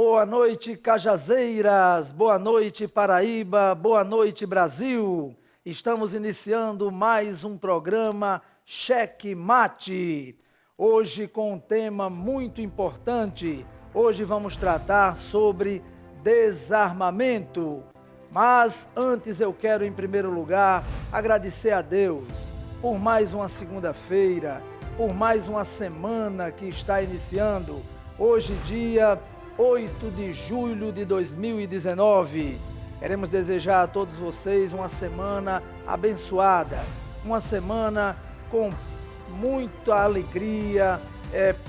Boa noite, Cajazeiras, boa noite, Paraíba, boa noite, Brasil. Estamos iniciando mais um programa Cheque Mate. Hoje com um tema muito importante. Hoje vamos tratar sobre desarmamento. Mas antes eu quero, em primeiro lugar, agradecer a Deus por mais uma segunda-feira, por mais uma semana que está iniciando. Hoje, dia 8 de julho de 2019. Queremos desejar a todos vocês uma semana abençoada, uma semana com muita alegria,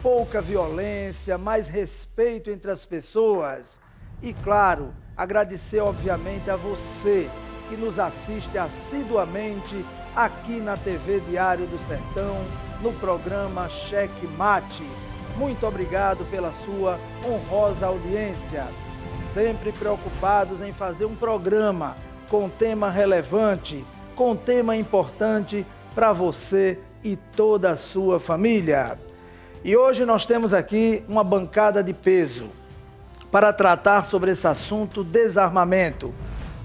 pouca violência, mais respeito entre as pessoas. E claro, agradecer obviamente a você que nos assiste assiduamente aqui na TV Diário do Sertão, no programa Cheque Mate. Muito obrigado pela sua honrosa audiência. Sempre preocupados em fazer um programa com tema relevante, com tema importante para você e toda a sua família. E hoje nós temos aqui uma bancada de peso para tratar sobre esse assunto, desarmamento.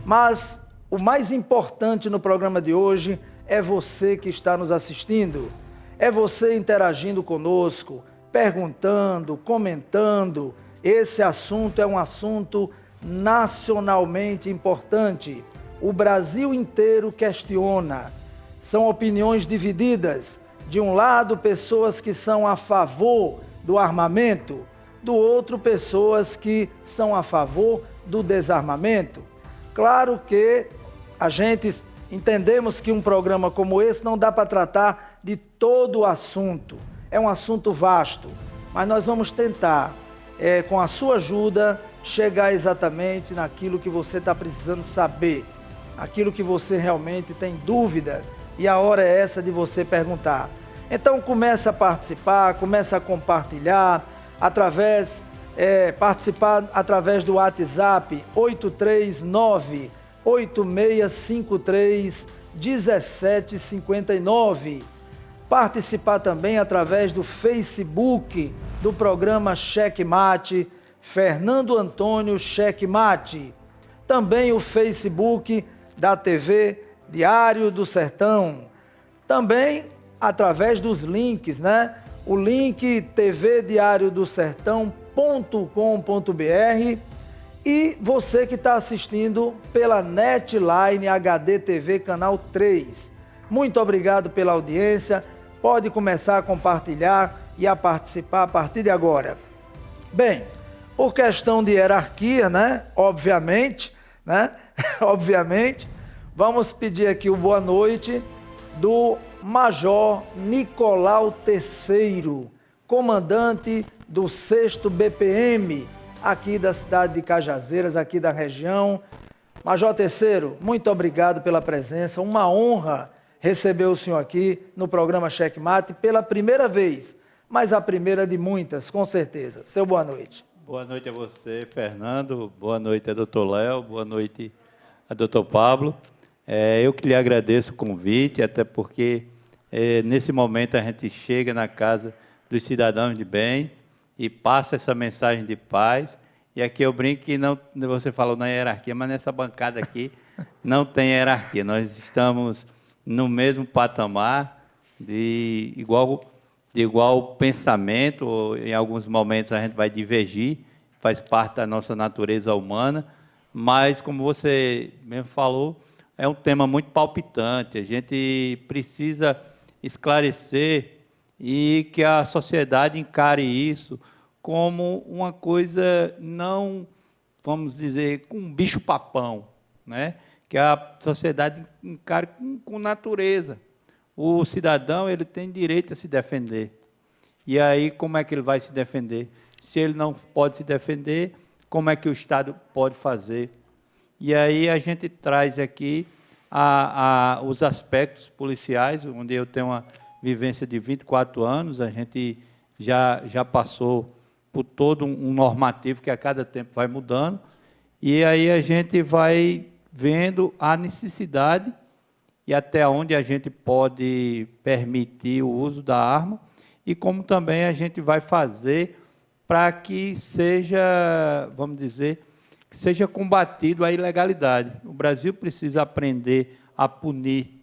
Mas o mais importante no programa de hoje é você que está nos assistindo, é você interagindo conosco, perguntando, comentando. Esse assunto é um assunto nacionalmente importante. O Brasil inteiro questiona. São opiniões divididas. De um lado, pessoas que são a favor do armamento, do outro, pessoas que são a favor do desarmamento. Claro que a gente entendemos que um programa como esse não dá para tratar de todo o assunto. É um assunto vasto, mas nós vamos tentar, com a sua ajuda, chegar exatamente naquilo que você está precisando saber, aquilo que você realmente tem dúvida, e a hora é essa de você perguntar. Então comece a participar, comece a compartilhar, participar através do WhatsApp 839-8653-1759. Participar também através do Facebook do programa Cheque Mate, Fernando Antônio Cheque Mate. Também o Facebook da TV Diário do Sertão. Também através dos links, né? O link tvdiariodosertão.com.br e você que está assistindo pela Netline HD TV Canal 3. Muito obrigado pela audiência. Pode começar a compartilhar e a participar a partir de agora. Bem, por questão de hierarquia, né? Obviamente, vamos pedir aqui o boa noite do Major Nicolau Terceiro, comandante do 6º BPM, aqui da cidade de Cajazeiras, aqui da região. Major Terceiro, muito obrigado pela presença, uma honra receber o senhor aqui no programa Cheque Mate pela primeira vez, mas a primeira de muitas, com certeza. Seu boa noite. Boa noite a você, Fernando. Boa noite a doutor Léo. Boa noite a doutor Pablo. Eu que lhe agradeço o convite, até porque nesse momento a gente chega na casa dos cidadãos de bem e passa essa mensagem de paz. E aqui eu brinco que não, você falou na hierarquia, mas nessa bancada aqui não tem hierarquia. Nós estamos no mesmo patamar de igual pensamento, ou em alguns momentos a gente vai divergir, faz parte da nossa natureza humana, mas, como você mesmo falou, é um tema muito palpitante, a gente precisa esclarecer e que a sociedade encare isso como uma coisa não, vamos dizer, com um bicho-papão, né? Que a sociedade encare com natureza. O cidadão, ele tem direito a se defender. E aí, como é que ele vai se defender? Se ele não pode se defender, como é que o Estado pode fazer? E aí a gente traz aqui os aspectos policiais, onde eu tenho uma vivência de 24 anos, a gente já passou por todo um normativo que a cada tempo vai mudando, e aí a gente vai vendo a necessidade e até onde a gente pode permitir o uso da arma, e como também a gente vai fazer para que seja, vamos dizer, que seja combatido a ilegalidade. O Brasil precisa aprender a punir.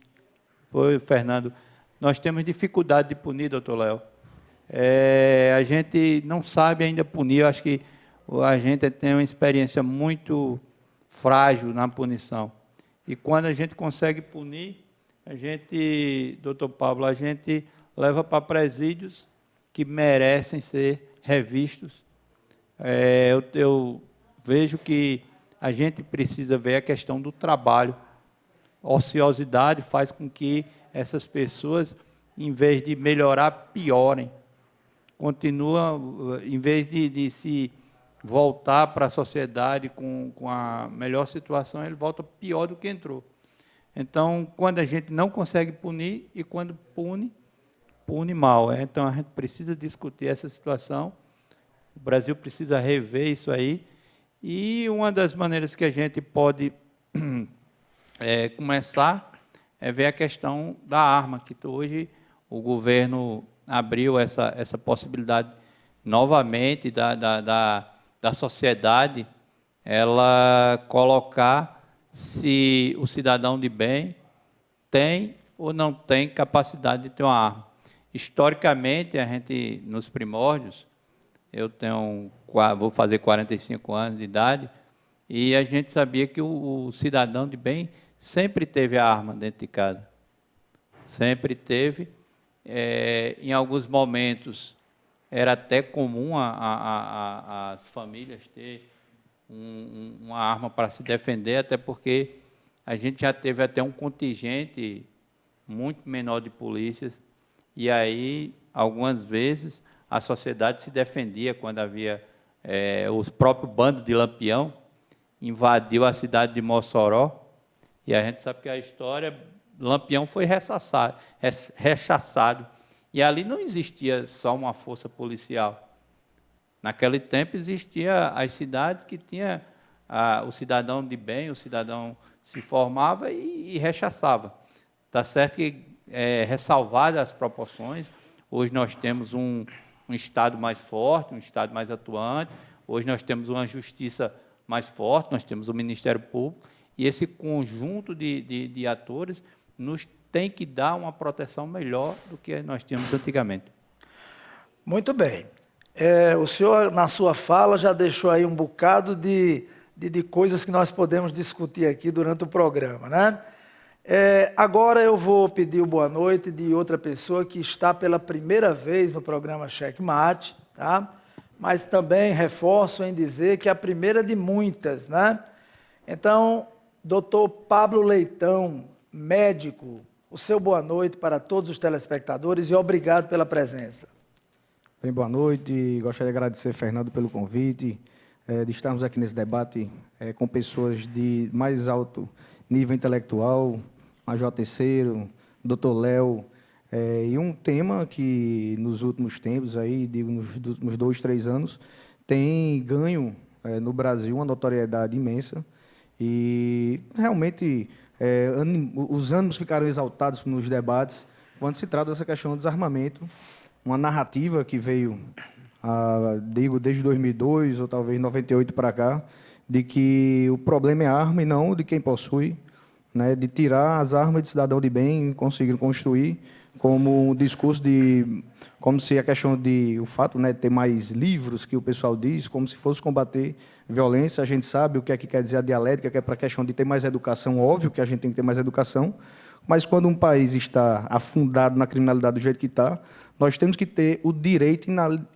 Oi, Fernando, nós temos dificuldade de punir, doutor Léo. A gente não sabe ainda punir, eu acho que a gente tem uma experiência muito frágil na punição. E quando a gente consegue punir, a gente, doutor Pablo, a gente leva para presídios que merecem ser revistos. Eu vejo que a gente precisa ver a questão do trabalho. Ociosidade faz com que essas pessoas, em vez de melhorar, piorem. Continua, em vez de se voltar para a sociedade com a melhor situação, ele volta pior do que entrou. Então, quando a gente não consegue punir e quando pune mal. Então, a gente precisa discutir essa situação. O Brasil precisa rever isso aí. E uma das maneiras que a gente pode começar é ver a questão da arma, que hoje o governo abriu essa possibilidade novamente da sociedade ela colocar se o cidadão de bem tem ou não tem capacidade de ter uma arma. Historicamente, a gente, nos primórdios, vou fazer 45 anos de idade, e a gente sabia que o cidadão de bem sempre teve a arma dentro de casa. Sempre teve. Em alguns momentos, era até comum as famílias ter uma arma para se defender, até porque a gente já teve até um contingente muito menor de polícias, e aí, algumas vezes, a sociedade se defendia quando havia os próprios bandos de Lampião, invadiu a cidade de Mossoró, e a gente sabe que a história, Lampião foi rechaçado, e ali não existia só uma força policial. Naquele tempo existia as cidades que tinha o cidadão de bem, o cidadão se formava e rechaçava. Está certo que, ressalvadas as proporções, hoje nós temos um Estado mais forte, um Estado mais atuante, hoje nós temos uma justiça mais forte, nós temos o Ministério Público, e esse conjunto de atores nos tem que dar uma proteção melhor do que nós tínhamos antigamente. Muito bem. O senhor, na sua fala, já deixou aí um bocado de coisas que nós podemos discutir aqui durante o programa, né? Agora eu vou pedir o boa noite de outra pessoa que está pela primeira vez no programa Cheque Mate, tá? Mas também reforço em dizer que é a primeira de muitas, né? Então, doutor Pablo Leitão, médico, o seu boa noite para todos os telespectadores e obrigado pela presença. Bem, boa noite. Gostaria de agradecer, Fernando, pelo convite, de estarmos aqui nesse debate com pessoas de mais alto nível intelectual, Major Terceiro, doutor Léo, e um tema que nos últimos tempos, aí, digo, nos últimos 2, 3 anos, tem ganho no Brasil uma notoriedade imensa e realmente os ânimos ficaram exaltados nos debates quando se trata dessa questão do desarmamento, uma narrativa que veio, digo, desde 2002 ou talvez 98 para cá, de que o problema é a arma e não de quem possui, né, de tirar as armas de cidadão de bem, conseguir construir como um discurso como se a questão o fato, né, de ter mais livros, que o pessoal diz, como se fosse combater violência. A gente sabe o que é que quer dizer a dialética, que é para a questão de ter mais educação, óbvio que a gente tem que ter mais educação, mas quando um país está afundado na criminalidade do jeito que está, nós temos que ter o direito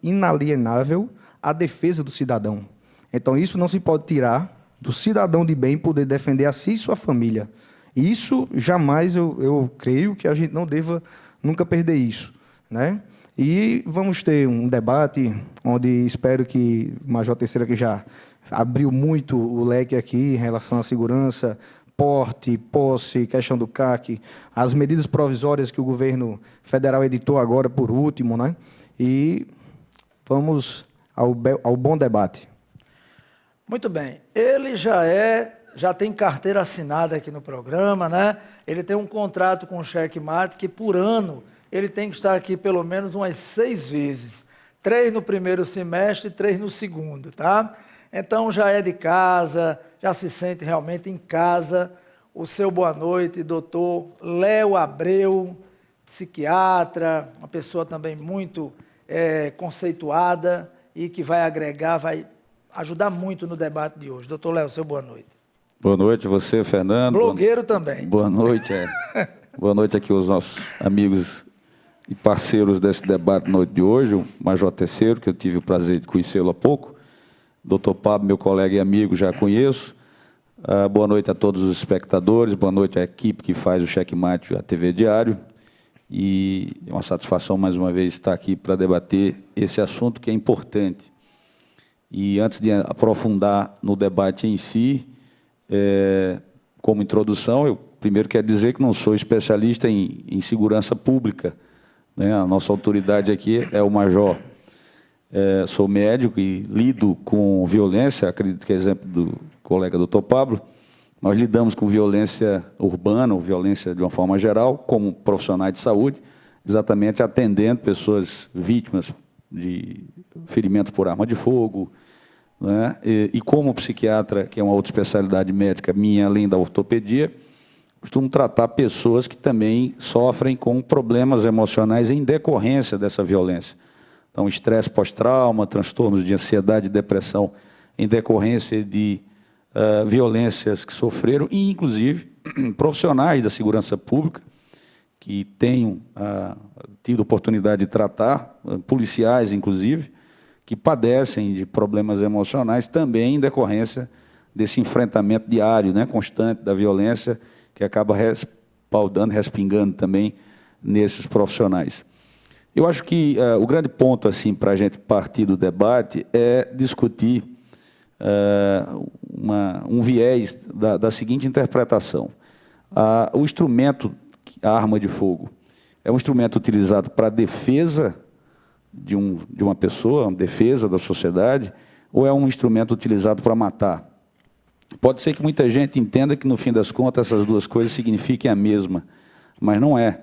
inalienável à defesa do cidadão. Então, isso não se pode tirar do cidadão de bem poder defender a si e sua família. Isso, jamais, eu creio que a gente não deva nunca perder isso, né? E vamos ter um debate onde espero que o Major Terceira, que já abriu muito o leque aqui em relação à segurança, porte, posse, questão do CAC, as medidas provisórias que o governo federal editou agora, por último, né? E vamos ao bom debate. Muito bem. Ele já tem carteira assinada aqui no programa, né? Ele tem um contrato com o Cheque Mate que, por ano, ele tem que estar aqui pelo menos umas 6 vezes. 3 no primeiro semestre e 3 no segundo, tá? Então já é de casa, já se sente realmente em casa. O seu boa noite, doutor Léo Abreu, psiquiatra, uma pessoa também muito conceituada e que vai agregar, vai ajudar muito no debate de hoje. Doutor Léo, seu boa noite. Boa noite, você, Fernando. Blogueiro também. Boa noite. Boa noite aqui aos nossos amigos e parceiros desse debate na noite de hoje, o Major Terceiro, que eu tive o prazer de conhecê-lo há pouco. Doutor Pablo, meu colega e amigo, já conheço. Boa noite a todos os espectadores, boa noite à equipe que faz o Checkmate, a TV Diário. E é uma satisfação, mais uma vez, estar aqui para debater esse assunto que é importante. E antes de aprofundar no debate em si, como introdução, eu primeiro quero dizer que não sou especialista em segurança pública, né? A nossa autoridade aqui é o Major. Sou médico e lido com violência, acredito que é exemplo do colega doutor Pablo. Nós lidamos com violência urbana, ou violência de uma forma geral, como profissionais de saúde, exatamente atendendo pessoas vítimas de ferimentos por arma de fogo, né? E como psiquiatra, que é uma outra especialidade médica minha, além da ortopedia, costumo tratar pessoas que também sofrem com problemas emocionais em decorrência dessa violência. Então, estresse pós-trauma, transtornos de ansiedade e depressão em decorrência de violências que sofreram, e, inclusive, profissionais da segurança pública que tenham tido oportunidade de tratar, policiais, inclusive, que padecem de problemas emocionais também em decorrência desse enfrentamento diário, né, constante da violência, que acaba respingando também nesses profissionais. Eu acho que o grande ponto assim, para a gente partir do debate é discutir um viés da seguinte interpretação. O instrumento, a arma de fogo, é um instrumento utilizado para a defesa de uma pessoa, uma defesa da sociedade, ou é um instrumento utilizado para matar? Pode ser que muita gente entenda que, no fim das contas, essas duas coisas signifiquem a mesma, mas não é.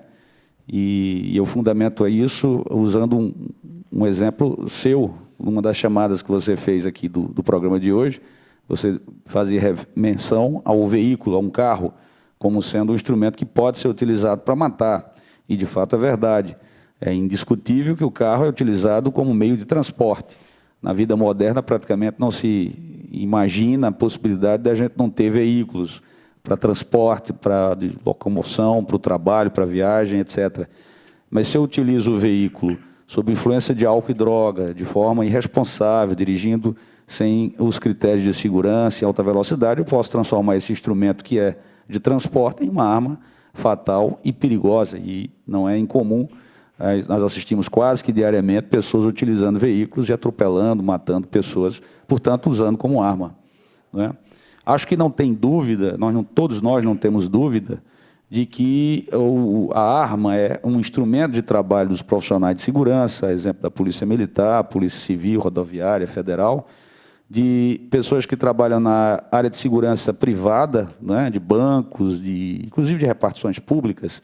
E eu fundamento isso usando um exemplo seu, numa das chamadas que você fez aqui do programa de hoje. Você fazia menção ao veículo, a um carro, como sendo um instrumento que pode ser utilizado para matar. E, de fato, é verdade. É indiscutível que o carro é utilizado como meio de transporte. Na vida moderna, praticamente não se imagina a possibilidade de a gente não ter veículos para transporte, para locomoção, para o trabalho, para viagem, etc. Mas se eu utilizo o veículo sob influência de álcool e droga, de forma irresponsável, dirigindo sem os critérios de segurança e alta velocidade, eu posso transformar esse instrumento que é de transporte em uma arma fatal e perigosa. E não é incomum, nós assistimos quase que diariamente pessoas utilizando veículos e atropelando, matando pessoas, portanto, usando como arma, né? Acho que não tem dúvida, todos nós não temos dúvida, de que a arma é um instrumento de trabalho dos profissionais de segurança, exemplo da Polícia Militar, Polícia Civil, Rodoviária, Federal, de pessoas que trabalham na área de segurança privada, né, de bancos, inclusive de repartições públicas,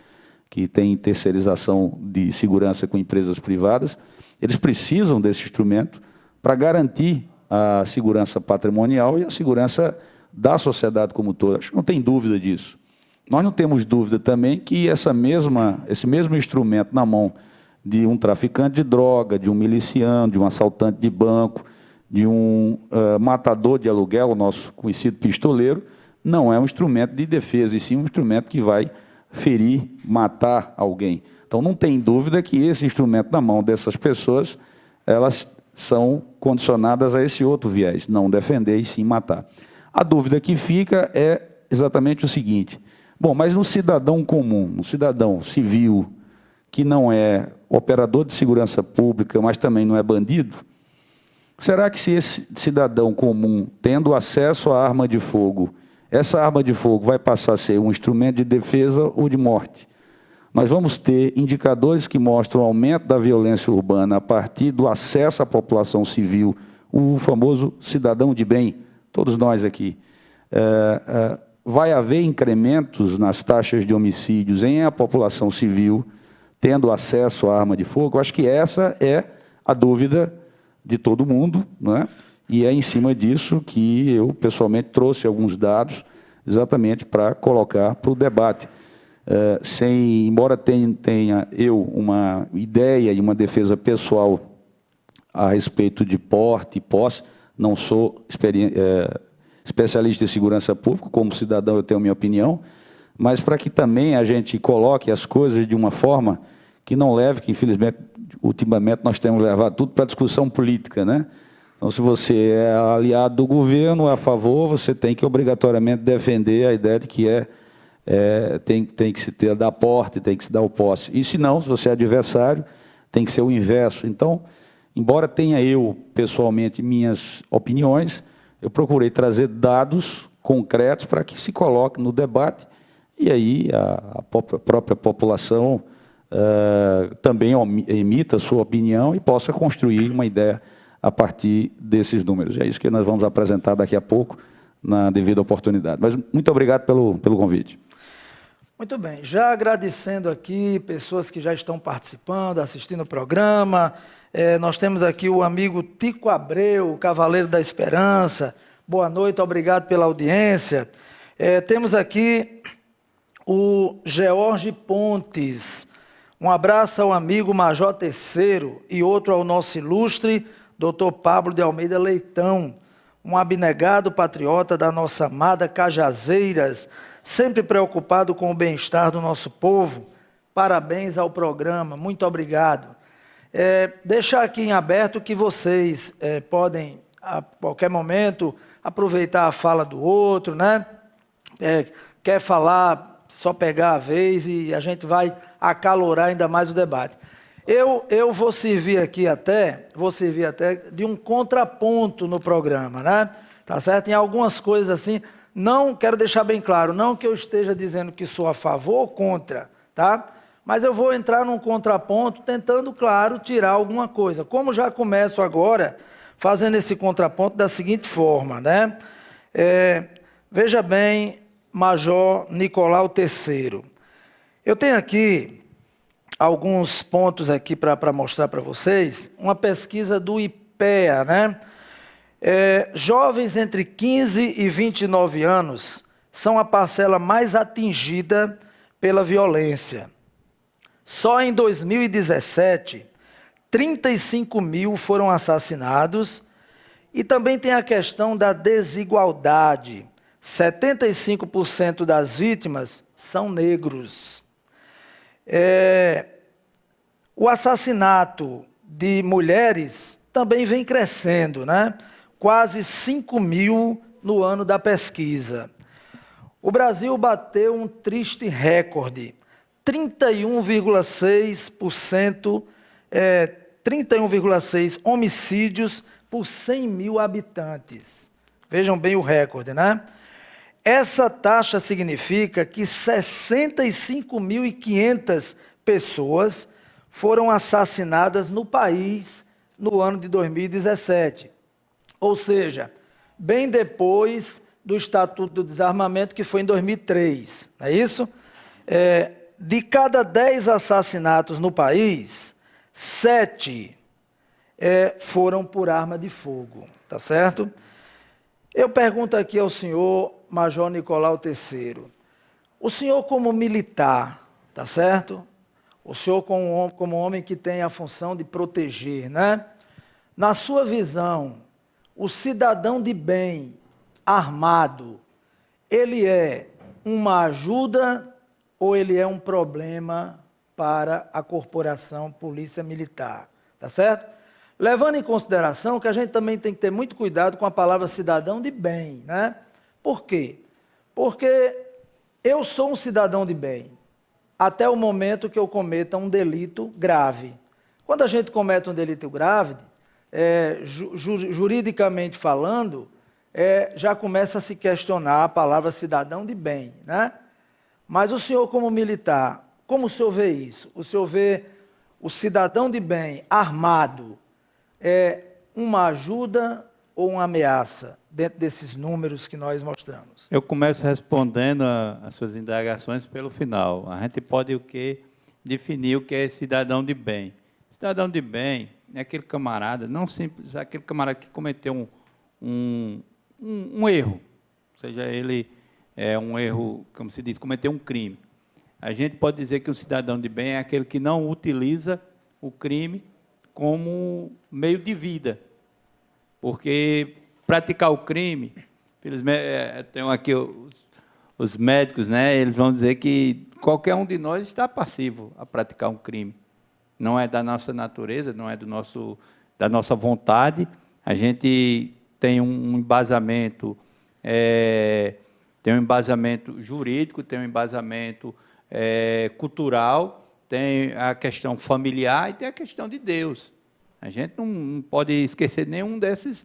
que têm terceirização de segurança com empresas privadas. Eles precisam desse instrumento para garantir a segurança patrimonial e a segurança da sociedade como um todo. Acho que não tem dúvida disso. Nós não temos dúvida também que esse mesmo instrumento na mão de um traficante de droga, de um miliciano, de um assaltante de banco, de um matador de aluguel, o nosso conhecido pistoleiro, não é um instrumento de defesa, e sim um instrumento que vai ferir, matar alguém. Então, não tem dúvida que esse instrumento na mão dessas pessoas, elas são condicionadas a esse outro viés, não defender e sim matar. A dúvida que fica é exatamente o seguinte: bom, mas no cidadão comum, no cidadão civil, que não é operador de segurança pública, mas também não é bandido, será que se esse cidadão comum, tendo acesso à arma de fogo, essa arma de fogo vai passar a ser um instrumento de defesa ou de morte? Nós vamos ter indicadores que mostram o aumento da violência urbana a partir do acesso à população civil, o famoso cidadão de bem, todos nós aqui. Vai haver incrementos nas taxas de homicídios em a população civil, tendo acesso à arma de fogo? Eu acho que essa é a dúvida de todo mundo, né? E é em cima disso que eu, pessoalmente, trouxe alguns dados exatamente para colocar para o debate. Embora tenha eu uma ideia e uma defesa pessoal a respeito de porte e posse, não sou especialista em segurança pública, como cidadão eu tenho minha opinião, mas para que também a gente coloque as coisas de uma forma que não leve, que infelizmente, ultimamente, nós temos levado tudo para discussão política, né? Então, se você é aliado do governo, a favor, você tem que obrigatoriamente defender a ideia de que tem que se ter dar porte, tem que se dar o posse. E se não, se você é adversário, tem que ser o inverso. Então, embora tenha eu, pessoalmente, minhas opiniões, eu procurei trazer dados concretos para que se coloque no debate e aí a própria população também emita a sua opinião e possa construir uma ideia a partir desses números. É isso que nós vamos apresentar daqui a pouco, na devida oportunidade. Mas muito obrigado pelo convite. Muito bem, já agradecendo aqui pessoas que já estão participando, assistindo o programa. Nós temos aqui o amigo Tico Abreu, Cavaleiro da Esperança. Boa noite, obrigado pela audiência. Temos aqui o George Pontes. Um abraço ao amigo Major Terceiro e outro ao nosso ilustre Dr. Pablo de Almeida Leitão, um abnegado patriota da nossa amada Cajazeiras, sempre preocupado com o bem-estar do nosso povo. Parabéns ao programa, muito obrigado. Deixar aqui em aberto que vocês podem, a qualquer momento, aproveitar a fala do outro, né? Quer falar, só pegar a vez e a gente vai acalorar ainda mais o debate. Eu vou servir até de um contraponto no programa, né? Tá certo? Em algumas coisas assim, não quero deixar bem claro, não que eu esteja dizendo que sou a favor ou contra, tá? Mas eu vou entrar num contraponto tentando, claro, tirar alguma coisa. Como já começo agora fazendo esse contraponto da seguinte forma, né? Veja bem, Major Nicolau III. Eu tenho aqui alguns pontos aqui para mostrar para vocês, uma pesquisa do IPEA, né? Jovens entre 15 e 29 anos são a parcela mais atingida pela violência. Só em 2017, 35 mil foram assassinados e também tem a questão da desigualdade. 75% das vítimas são negros. O assassinato de mulheres também vem crescendo, né? Quase 5 mil no ano da pesquisa. O Brasil bateu um triste recorde, 31,6%, 31,6 homicídios por 100 mil habitantes. Vejam bem o recorde, né? Essa taxa significa que 65.500 pessoas foram assassinadas no país no ano de 2017. Ou seja, bem depois do Estatuto do Desarmamento, que foi em 2003. Não é isso? De cada 10 assassinatos no país, 7 foram por arma de fogo. Tá certo? Eu pergunto aqui ao senhor Major Nicolau III, o senhor como militar, tá certo? O senhor como homem que tem a função de proteger, né? Na sua visão, o cidadão de bem, armado, ele é uma ajuda ou ele é um problema para a corporação Polícia Militar, tá certo? Levando em consideração que a gente também tem que ter muito cuidado com a palavra cidadão de bem, né? Por quê? Porque eu sou um cidadão de bem, até o momento que eu cometa um delito grave. Quando a gente comete um delito grave, juridicamente falando, já começa a se questionar a palavra cidadão de bem, né? Mas o senhor, como militar, como o senhor vê isso? O senhor vê o cidadão de bem armado uma ajuda ou uma ameaça dentro desses números que nós mostramos? Eu começo respondendo as suas indagações pelo final. A gente pode definir o que é cidadão de bem. Cidadão de bem é aquele camarada, não simples, é aquele camarada que cometeu um erro, seja ele um erro, como se diz, cometeu um crime. A gente pode dizer que um cidadão de bem é aquele que não utiliza o crime como meio de vida, porque praticar o crime, tem aqui os médicos, né, eles vão dizer que qualquer um de nós está passivo a praticar um crime. Não é da nossa natureza, não é da nossa vontade. A gente tem um embasamento, jurídico, tem um embasamento cultural, tem a questão familiar e tem a questão de Deus. A gente não pode esquecer nenhum dessas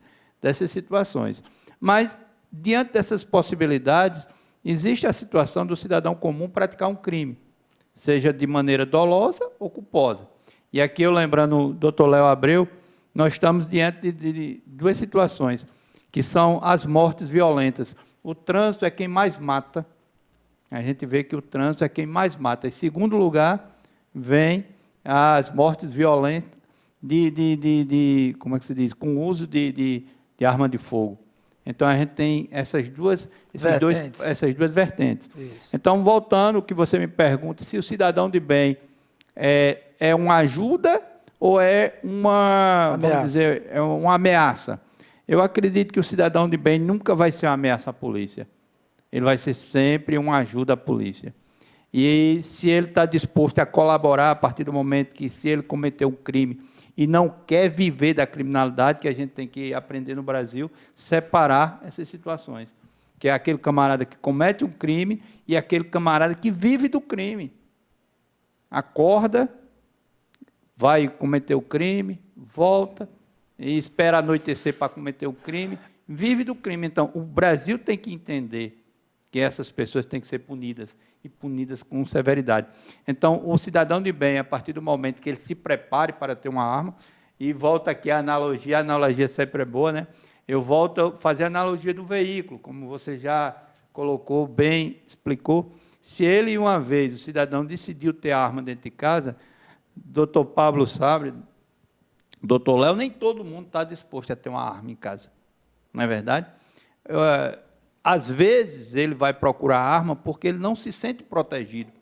situações. Mas, diante dessas possibilidades, existe a situação do cidadão comum praticar um crime, seja de maneira dolosa ou culposa. E aqui, eu lembrando o doutor Léo Abreu, nós estamos diante de duas situações, que são as mortes violentas. O trânsito é quem mais mata. A gente vê que o trânsito é quem mais mata. Em segundo lugar, vem as mortes violentas como é que se diz? Com o uso de arma de fogo. Então, a gente tem essas duas vertentes. Isso. Então, voltando, o que você me pergunta, se o cidadão de bem é uma ajuda ou é vamos dizer, é uma ameaça? Eu acredito que o cidadão de bem nunca vai ser uma ameaça à polícia. Ele vai ser sempre uma ajuda à polícia. E se ele está disposto a colaborar a partir do momento que, se ele cometeu um crime e não quer viver da criminalidade, que a gente tem que aprender no Brasil, separar essas situações. Que é aquele camarada que comete um crime e aquele camarada que vive do crime. Acorda, vai cometer o crime, volta, e espera anoitecer para cometer o crime, vive do crime. Então, o Brasil tem que entender que essas pessoas têm que ser punidas, e punidas com severidade. Então, o cidadão de bem, a partir do momento que ele se prepare para ter uma arma, e volta aqui a analogia sempre é boa, né? Eu volto a fazer a analogia do veículo, como você já colocou bem, explicou. Se ele, uma vez, o cidadão decidiu ter arma dentro de casa, doutor Pablo sabe, doutor Léo, nem todo mundo está disposto a ter uma arma em casa. Não é verdade? Às vezes, ele vai procurar arma porque ele não se sente protegido,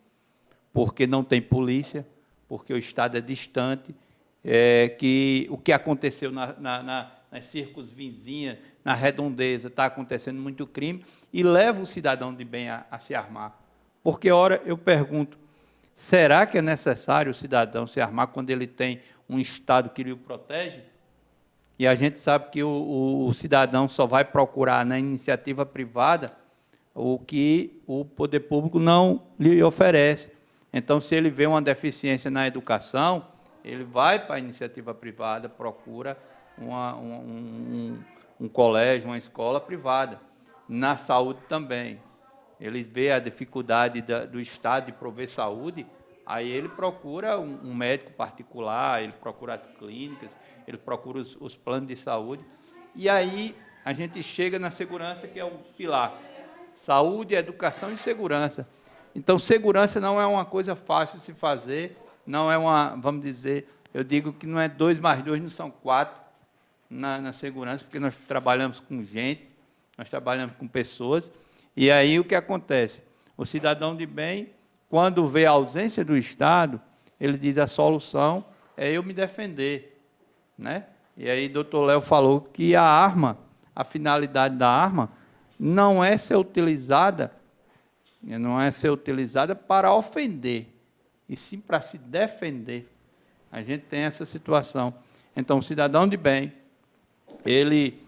porque não tem polícia, porque o Estado é distante, que o que aconteceu nas circos vizinhas, na redondeza, está acontecendo muito crime, e leva o cidadão de bem a se armar. Porque, ora, eu pergunto, será que é necessário o cidadão se armar quando ele tem um Estado que lhe protege? E a gente sabe que o cidadão só vai procurar na iniciativa privada o que o poder público não lhe oferece. Então, se ele vê uma deficiência na educação, ele vai para a iniciativa privada, procura um colégio, uma escola privada. Na saúde também. Ele vê a dificuldade do Estado de prover saúde, aí ele procura um médico particular, ele procura as clínicas, ele procura os planos de saúde, e aí a gente chega na segurança, que é o pilar. Saúde, educação e segurança. Então, segurança não é uma coisa fácil de se fazer, não é vamos dizer, eu digo que não é 2 mais 2, não são 4 na segurança, porque nós trabalhamos com gente, nós trabalhamos com pessoas, e aí o que acontece? O cidadão de bem, quando vê a ausência do Estado, ele diz: a solução é eu me defender, né? E aí o doutor Léo falou que a finalidade da arma não é ser utilizada para ofender, e sim para se defender. A gente tem essa situação. Então, o cidadão de bem, ele,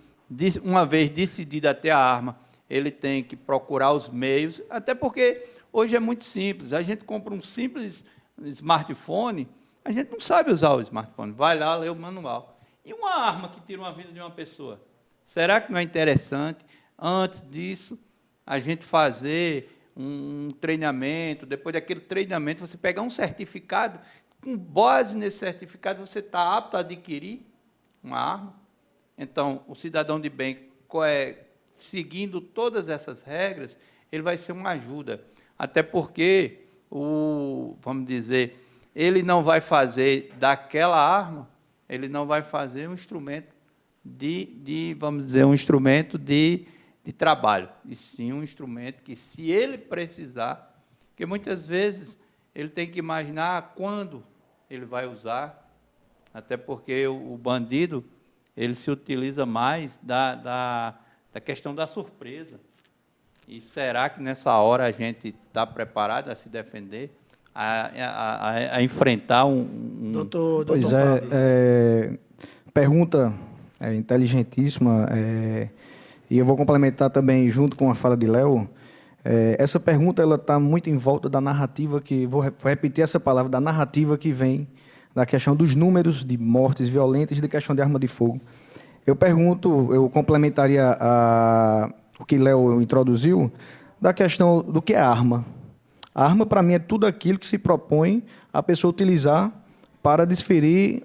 uma vez decidido a ter a arma, ele tem que procurar os meios, até porque hoje é muito simples. A gente compra um simples smartphone, a gente não sabe usar o smartphone, vai lá ler o manual. E uma arma que tira uma vida de uma pessoa? Será que não é interessante, antes disso, a gente fazer um treinamento, depois daquele treinamento, você pegar um certificado, com base nesse certificado, você está apto a adquirir uma arma? Então, o cidadão de bem, seguindo todas essas regras, ele vai ser uma ajuda. Até porque, vamos dizer, ele não vai fazer daquela arma, ele não vai fazer um instrumento vamos dizer, um instrumento de trabalho, e sim um instrumento que, se ele precisar, porque muitas vezes ele tem que imaginar quando ele vai usar, até porque o bandido, ele se utiliza mais da questão da surpresa. E será que nessa hora a gente está preparado a se defender, a enfrentar Doutor Pois Pablo. Pergunta inteligentíssima, e eu vou complementar também junto com a fala de Léo. Essa pergunta ela está muito em volta da narrativa vou repetir essa palavra, da narrativa que vem da questão dos números de mortes violentas e da questão de arma de fogo. Eu complementaria o que Léo introduziu, da questão do que é arma. A arma, para mim, é tudo aquilo que se propõe a pessoa utilizar para desferir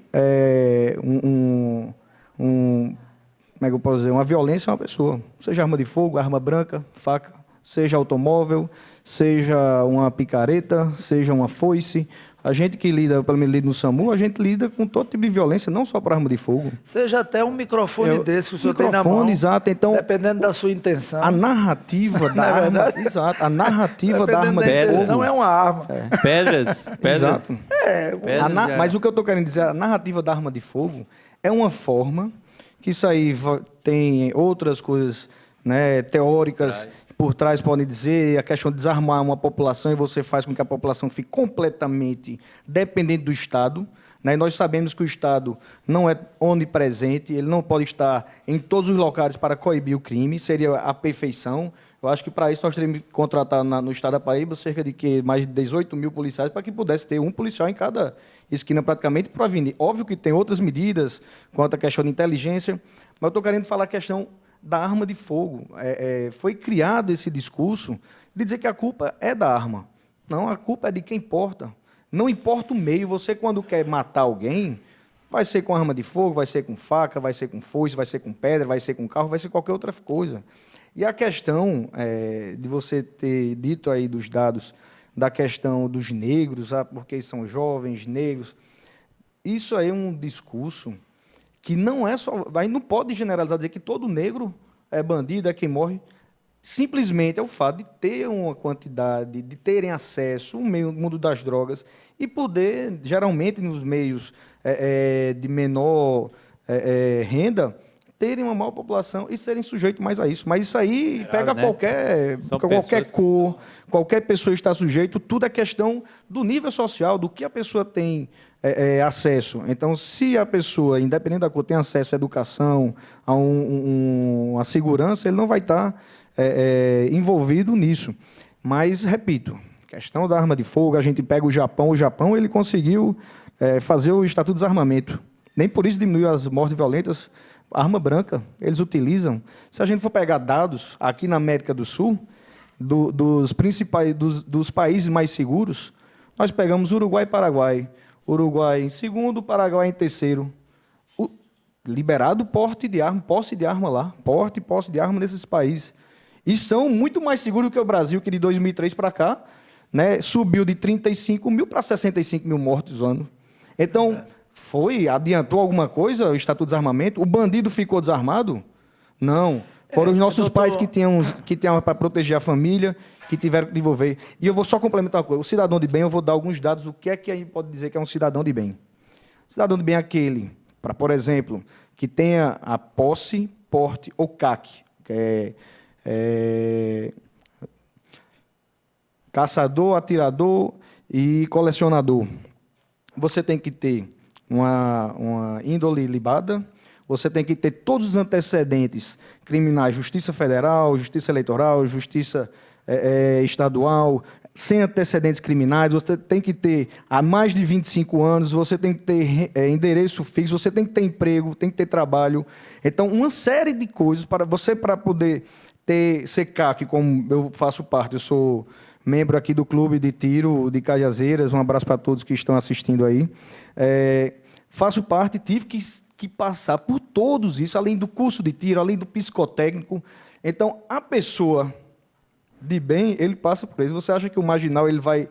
como é que eu posso dizer, uma violência a uma pessoa. Seja arma de fogo, arma branca, faca, seja automóvel, seja uma picareta, seja uma foice. A gente que lida, pelo menos lida no SAMU, a gente lida com todo tipo de violência, não só para arma de fogo. Seja até um microfone desse que o senhor tem na mão. Microfone, exato. Então, dependendo da sua intenção. a narrativa da Não é arma... verdade? Exato. A narrativa da arma de Dependendo da intenção, fogo... é uma arma. pedras. Exato. Pedras Mas o que eu estou querendo dizer, a narrativa da arma de fogo é uma forma que isso aí tem outras coisas, né, teóricas por trás, podem dizer, a questão de desarmar uma população, e você faz com que a população fique completamente dependente do Estado. Né? Nós sabemos que o Estado não é onipresente, ele não pode estar em todos os locais para coibir o crime, seria a perfeição. Eu acho que, para isso, nós teríamos que contratar no Estado da Paraíba cerca de mais de 18 mil policiais para que pudesse ter um policial em cada esquina, praticamente, para prevenir. Óbvio que tem outras medidas quanto à questão de inteligência, mas eu estou querendo falar a questão da arma de fogo. Foi criado esse discurso de dizer que a culpa é da arma. Não, a culpa é de quem porta. Não importa o meio, você, quando quer matar alguém, vai ser com arma de fogo, vai ser com faca, vai ser com foice, vai ser com pedra, vai ser com carro, vai ser qualquer outra coisa. E a questão de você ter dito aí dos dados da questão dos negros, porque são jovens, negros, isso aí é um discurso que não é só... Aí não pode generalizar, dizer que todo negro é bandido, é quem morre. Simplesmente é o fato de ter uma quantidade, de terem acesso ao mundo das drogas e poder, geralmente, nos meios de menor renda, terem uma maior população e serem sujeitos mais a isso. Mas isso aí pega qualquer cor, qualquer pessoa está sujeito, tudo é questão do nível social, do que a pessoa tem acesso. Então, se a pessoa, independente da cor, tem acesso à educação, a segurança, ele não vai estar envolvido nisso. Mas, repito, questão da arma de fogo, a gente pega o Japão ele conseguiu fazer o Estatuto de Desarmamento. Nem por isso diminuiu as mortes violentas. Arma branca, eles utilizam. Se a gente for pegar dados aqui na América do Sul, dos países mais seguros, nós pegamos Uruguai e Paraguai. Uruguai em segundo, Paraguai em terceiro. Liberado posse de arma lá. Porte e posse de arma nesses países. E são muito mais seguros que o Brasil, que de 2003 para cá, né, subiu de 35 mil para 65 mil mortos ano. Então... adiantou alguma coisa o Estatuto de Desarmamento? O bandido ficou desarmado? Não. Foram os nossos pais que tinham para proteger a família, que tiveram que desenvolver. E eu vou só complementar uma coisa. O cidadão de bem, eu vou dar alguns dados. O que é que a gente pode dizer que é um cidadão de bem? Cidadão de bem é aquele, por exemplo, que tenha a posse, porte ou CAC, que é caçador, atirador e colecionador. Você tem que ter uma índole libada, você tem que ter todos os antecedentes criminais, Justiça Federal, Justiça Eleitoral, Justiça Estadual, sem antecedentes criminais, você tem que ter há mais de 25 anos, você tem que ter endereço fixo, você tem que ter emprego, tem que ter trabalho. Então, uma série de coisas para poder ser CAC, como eu faço parte, eu sou membro aqui do Clube de Tiro de Cajazeiras, um abraço para todos que estão assistindo aí. Faço parte, tive que passar por todos isso, além do curso de tiro, além do psicotécnico. Então, a pessoa de bem, ele passa por isso. Você acha que o marginal ele vai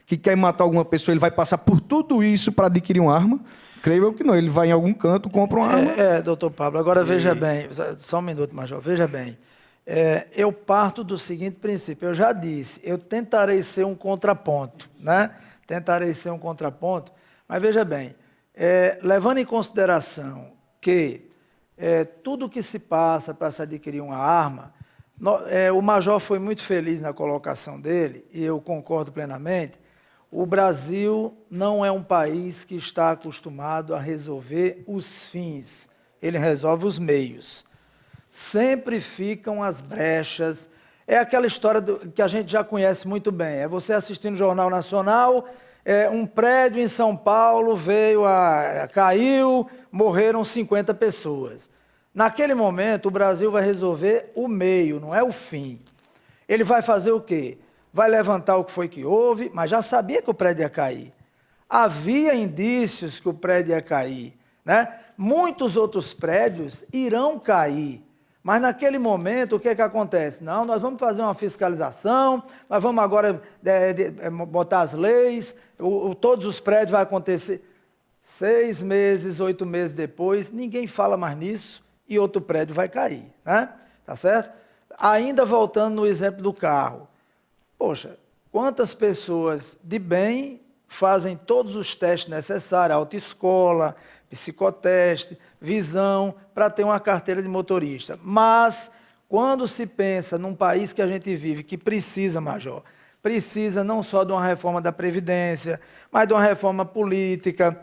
que quer matar alguma pessoa, ele vai passar por tudo isso para adquirir uma arma? Creio eu que não. Ele vai em algum canto, compra uma arma. Doutor Pablo, agora veja bem, só um minuto, Major, veja bem. Eu parto do seguinte princípio, eu já disse, eu tentarei ser um contraponto, né? Tentarei ser um contraponto, mas veja bem, levando em consideração que tudo que se passa para se adquirir uma arma, o Major foi muito feliz na colocação dele, e eu concordo plenamente. O Brasil não é um país que está acostumado a resolver os fins, ele resolve os meios. Sempre ficam as brechas, é aquela história que a gente já conhece muito bem, é você assistindo o Jornal Nacional, um prédio em São Paulo caiu, morreram 50 pessoas. Naquele momento, o Brasil vai resolver o meio, não é o fim. Ele vai fazer o quê? Vai levantar o que foi que houve, mas já sabia que o prédio ia cair. Havia indícios que o prédio ia cair, né? Muitos outros prédios irão cair, mas naquele momento o que acontece? Não, nós vamos fazer uma fiscalização, nós vamos agora botar as leis, todos os prédios vai acontecer. 6 meses, 8 meses depois, ninguém fala mais nisso e outro prédio vai cair, né? Tá certo? Ainda voltando no exemplo do carro. Poxa, quantas pessoas de bem fazem todos os testes necessários, autoescola, psicoteste, visão, para ter uma carteira de motorista. Mas, quando se pensa num país que a gente vive, que precisa, Major, precisa não só de uma reforma da Previdência, mas de uma reforma política,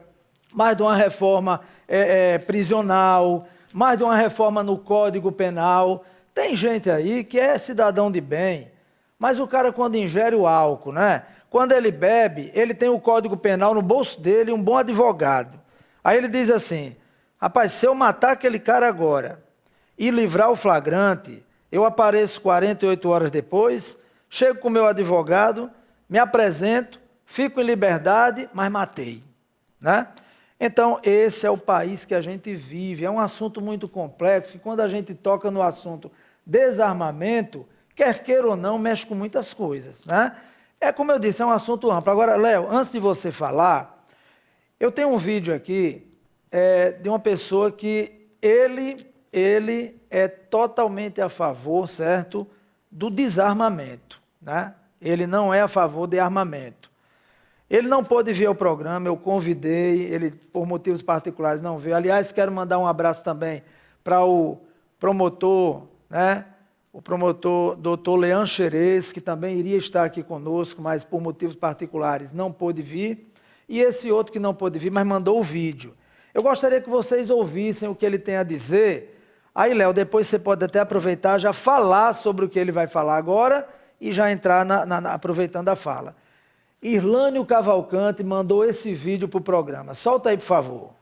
mais de uma reforma prisional, mais de uma reforma no Código Penal. Tem gente aí que é cidadão de bem, mas o cara, quando ingere o álcool, né? Quando ele bebe, ele tem o Código Penal no bolso dele, um bom advogado. Aí ele diz assim, rapaz, se eu matar aquele cara agora e livrar o flagrante, eu apareço 48 horas depois, chego com o meu advogado, me apresento, fico em liberdade, mas matei, né? Então, esse é o país que a gente vive. É um assunto muito complexo, e quando a gente toca no assunto desarmamento, quer queira ou não, mexe com muitas coisas, né? É como eu disse, é um assunto amplo. Agora, Léo, antes de você falar, eu tenho um vídeo aqui de uma pessoa que ele é totalmente a favor, certo, do desarmamento, né? Ele não é a favor de armamento. Ele não pôde vir ao programa, eu convidei, ele por motivos particulares não veio. Aliás, quero mandar um abraço também para o promotor, né? O promotor doutor Leandro Xerez, que também iria estar aqui conosco, mas por motivos particulares não pôde vir. E esse outro que não pôde vir, mas mandou o vídeo. Eu gostaria que vocês ouvissem o que ele tem a dizer. Aí, Léo, depois você pode até aproveitar, já falar sobre o que ele vai falar agora e já entrar aproveitando a fala. Irlânio Cavalcante mandou esse vídeo para o programa. Solta aí, por favor.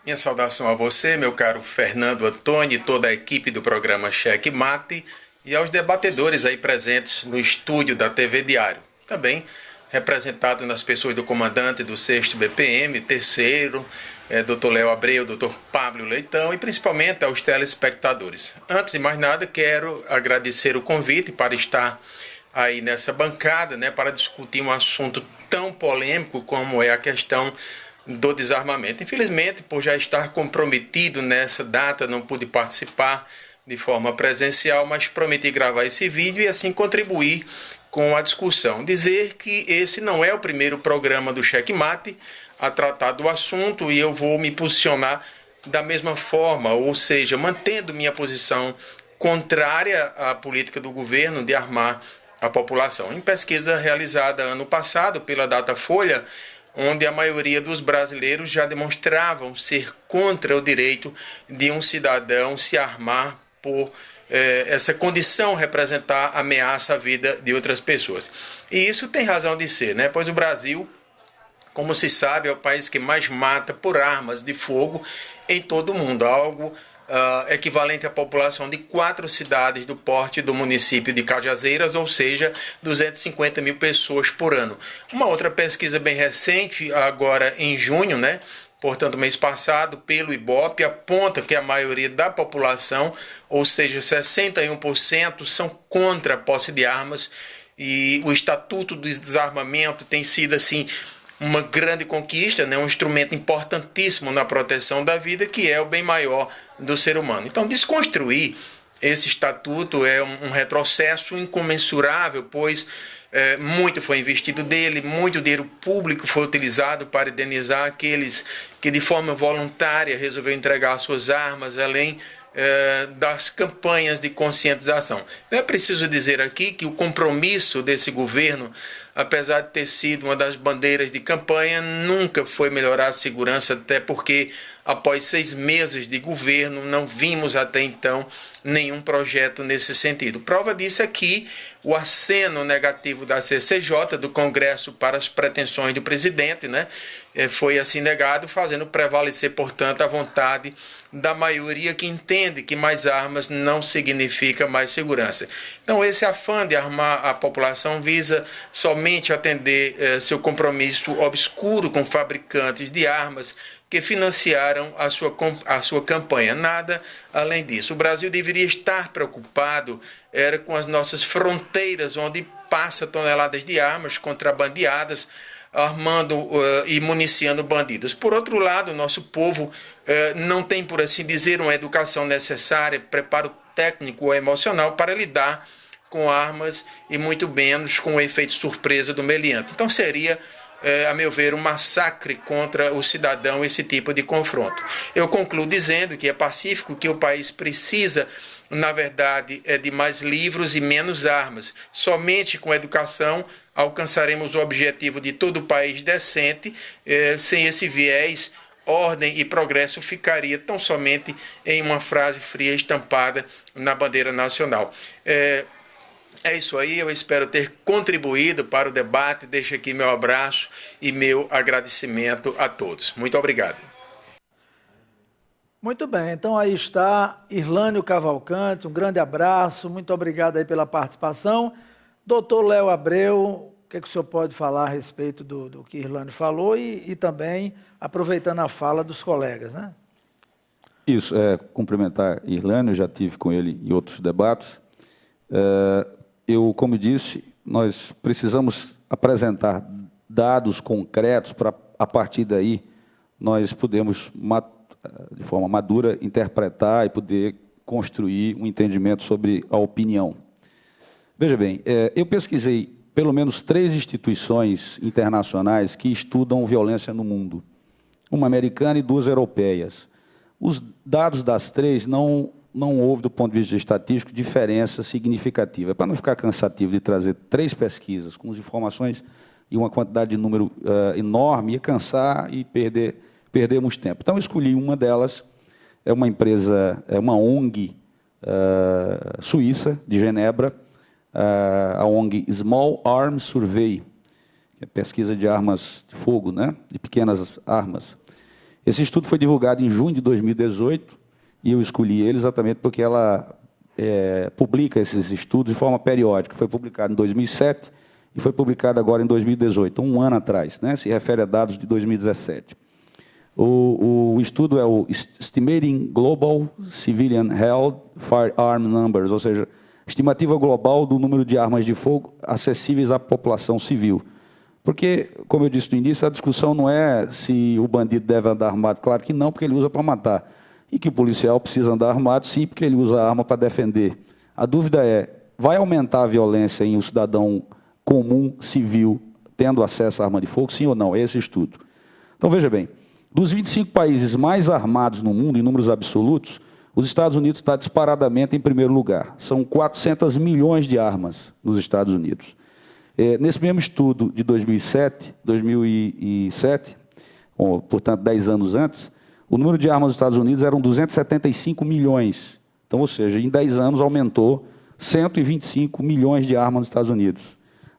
Minha saudação a você, meu caro Fernando Antônio e toda a equipe do programa Cheque Mate e aos debatedores aí presentes no estúdio da TV Diário. Também representado nas pessoas do comandante do 6º BPM, terceiro, Dr. Léo Abreu, Dr. Pablo Leitão e principalmente aos telespectadores. Antes de mais nada, quero agradecer o convite para estar aí nessa bancada, né, para discutir um assunto tão polêmico como é a questão do desarmamento. Infelizmente, por já estar comprometido nessa data, não pude participar de forma presencial, mas prometi gravar esse vídeo e assim contribuir com a discussão. Dizer que esse não é o primeiro programa do Cheque Mate a tratar do assunto e eu vou me posicionar da mesma forma, ou seja, mantendo minha posição contrária à política do governo de armar a população. Em pesquisa realizada ano passado pela Datafolha, onde a maioria dos brasileiros já demonstravam ser contra o direito de um cidadão se armar por essa condição representar ameaça à vida de outras pessoas. E isso tem razão de ser, né? Pois o Brasil, como se sabe, é o país que mais mata por armas de fogo em todo o mundo, algo equivalente à população de 4 cidades do porte do município de Cajazeiras, ou seja, 250 mil pessoas por ano. Uma outra pesquisa bem recente, agora em junho, né? Portanto, mês passado, pelo IBOPE, aponta que a maioria da população, ou seja, 61%, são contra a posse de armas e o Estatuto do Desarmamento tem sido assim uma grande conquista, né? Um instrumento importantíssimo na proteção da vida, que é o bem maior do ser humano. Então, desconstruir esse estatuto é um retrocesso incomensurável, pois muito foi investido dele, muito dinheiro público foi utilizado para indenizar aqueles que de forma voluntária resolveram entregar suas armas, além das campanhas de conscientização. É preciso dizer aqui que o compromisso desse governo, apesar de ter sido uma das bandeiras de campanha, nunca foi melhorar a segurança, até porque após 6 meses de governo não vimos até então nenhum projeto nesse sentido. Prova disso é que o aceno negativo da CCJ, do Congresso, para as pretensões do presidente, né, foi assim negado, fazendo prevalecer, portanto, a vontade da maioria que entende que mais armas não significa mais segurança. Então, esse afã de armar a população visa somente atender seu compromisso obscuro com fabricantes de armas que financiaram a sua campanha. Nada além disso. O Brasil deveria estar preocupado com as nossas fronteiras, onde passa toneladas de armas contrabandeadas, armando e municiando bandidos. Por outro lado, o nosso povo não tem, por assim dizer, uma educação necessária, preparo técnico ou emocional para lidar com armas e muito menos com o efeito surpresa do meliante. Então seria, a meu ver, um massacre contra o cidadão esse tipo de confronto. Eu concluo dizendo que é pacífico, que o país precisa, na verdade, de mais livros e menos armas. Somente com educação alcançaremos o objetivo de todo o país decente. Sem esse viés, ordem e progresso ficaria tão somente em uma frase fria estampada na bandeira nacional. É isso aí, eu espero ter contribuído para o debate. Deixo aqui meu abraço e meu agradecimento a todos. Muito obrigado. Muito bem, então aí está Irlânio Cavalcante, um grande abraço, muito obrigado aí pela participação. Doutor Léo Abreu, o que o senhor pode falar a respeito do que Irlânio falou e também aproveitando a fala dos colegas, né? Isso, cumprimentar Irlânio, já tive com ele em outros debates. Eu, como disse, nós precisamos apresentar dados concretos para, a partir daí, nós podemos, de forma madura, interpretar e poder construir um entendimento sobre a opinião. Veja bem, eu pesquisei pelo menos 3 instituições internacionais que estudam violência no mundo, uma americana e 2 europeias. Os dados das 3 não houve, do ponto de vista estatístico, diferença significativa. Para não ficar cansativo de trazer 3 pesquisas com as informações e uma quantidade de número enorme, ia cansar e perdermos tempo. Então, eu escolhi uma delas, é uma empresa, é uma ONG suíça, de Genebra, a ONG Small Arms Survey, que é pesquisa de armas de fogo, né, de pequenas armas. Esse estudo foi divulgado em junho de 2018, e eu escolhi ele exatamente porque ela publica esses estudos de forma periódica. Foi publicado em 2007 e foi publicado agora em 2018, um ano atrás, né? Se refere a dados de 2017. O estudo é o Estimating Global Civilian Held Firearm Numbers, ou seja, estimativa global do número de armas de fogo acessíveis à população civil. Porque, como eu disse no início, a discussão não é se o bandido deve andar armado. Claro que não, porque ele usa para matar. E que o policial precisa andar armado, sim, porque ele usa a arma para defender. A dúvida é, vai aumentar a violência em um cidadão comum, civil, tendo acesso à arma de fogo, sim ou não? É esse o estudo. Então, veja bem, dos 25 países mais armados no mundo, em números absolutos, os Estados Unidos está disparadamente em primeiro lugar. São 400 milhões de armas nos Estados Unidos. Nesse mesmo estudo de 2007, portanto, 10 anos antes, o número de armas dos Estados Unidos eram 275 milhões. Então, ou seja, em 10 anos aumentou 125 milhões de armas nos Estados Unidos.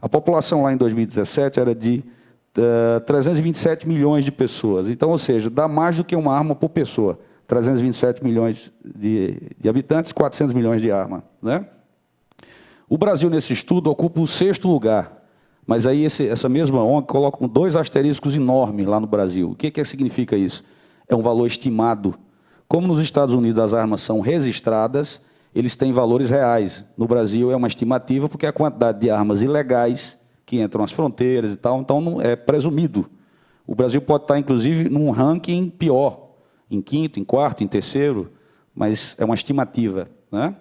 A população lá em 2017 era de 327 milhões de pessoas. Então, ou seja, dá mais do que uma arma por pessoa. 327 milhões de habitantes, 400 milhões de armas, né? O Brasil, nesse estudo, ocupa o 6º lugar. Mas aí essa mesma ONG coloca 2 asteriscos enormes lá no Brasil. O que significa isso? É um valor estimado. Como nos Estados Unidos as armas são registradas, eles têm valores reais. No Brasil é uma estimativa porque a quantidade de armas ilegais que entram às fronteiras e tal, então não é presumido. O Brasil pode estar, inclusive, num ranking pior, em quinto, em quarto, em terceiro, mas é uma estimativa, né?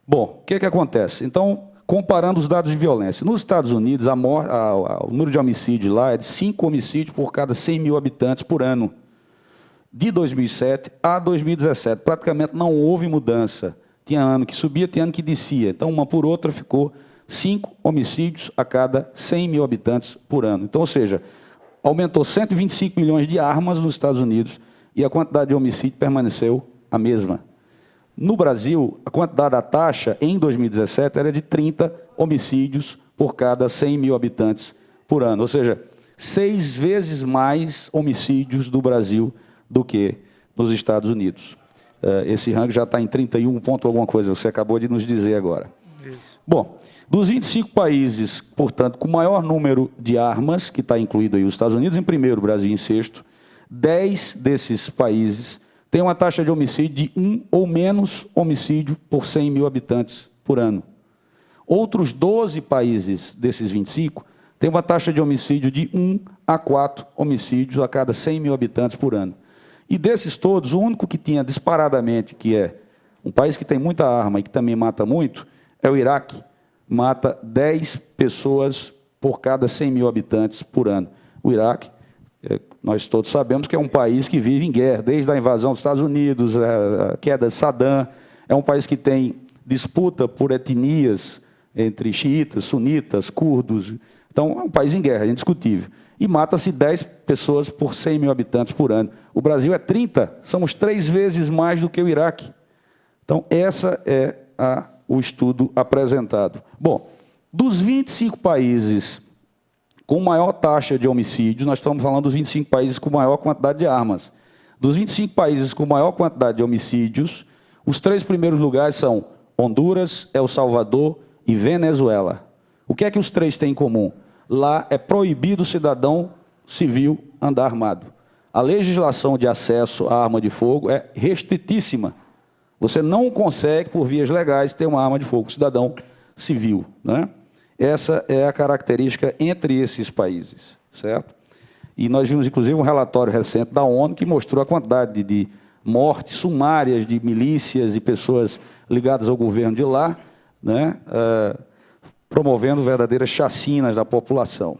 Bom, o que acontece? Então, comparando os dados de violência. Nos Estados Unidos, o número de homicídios lá é de 5 homicídios por cada 100 mil habitantes por ano. De 2007 a 2017, praticamente não houve mudança. Tinha ano que subia, tinha ano que descia. Então, uma por outra, ficou 5 homicídios a cada 100 mil habitantes por ano. Então, ou seja, aumentou 125 milhões de armas nos Estados Unidos e a quantidade de homicídio permaneceu a mesma. No Brasil, a quantidade da taxa, em 2017, era de 30 homicídios por cada 100 mil habitantes por ano. Ou seja, 6 vezes mais homicídios do Brasil do que nos Estados Unidos. Esse ranking já está em 31 ponto alguma coisa, você acabou de nos dizer agora. Isso. Bom, dos 25 países, portanto, com maior número de armas, que está incluído aí os Estados Unidos em primeiro, o Brasil em sexto, 10 desses países têm uma taxa de homicídio de 1 ou menos homicídio por 100 mil habitantes por ano. Outros 12 países desses 25 têm uma taxa de homicídio de 1 a 4 homicídios a cada 100 mil habitantes por ano. E desses todos, o único que tinha disparadamente, que é um país que tem muita arma e que também mata muito, é o Iraque. Mata 10 pessoas por cada 100 mil habitantes por ano. O Iraque, nós todos sabemos que é um país que vive em guerra, desde a invasão dos Estados Unidos, a queda de Saddam. É um país que tem disputa por etnias entre xiitas, sunitas, curdos. Então, é um país em guerra, é indiscutível. E mata-se 10 pessoas por 100 mil habitantes por ano. O Brasil é 30, somos 3 vezes mais do que o Iraque. Então, essa é o estudo apresentado. Bom, dos 25 países com maior taxa de homicídios, nós estamos falando dos 25 países com maior quantidade de armas. Dos 25 países com maior quantidade de homicídios, os 3 primeiros lugares são Honduras, El Salvador e Venezuela. O que é que os 3 têm em comum? Lá é proibido o cidadão civil andar armado. A legislação de acesso à arma de fogo é restritíssima. Você não consegue, por vias legais, ter uma arma de fogo, cidadão civil, né? Essa é a característica entre esses países, certo? E nós vimos, inclusive, um relatório recente da ONU que mostrou a quantidade de mortes sumárias de milícias e pessoas ligadas ao governo de lá, né? Promovendo verdadeiras chacinas da população.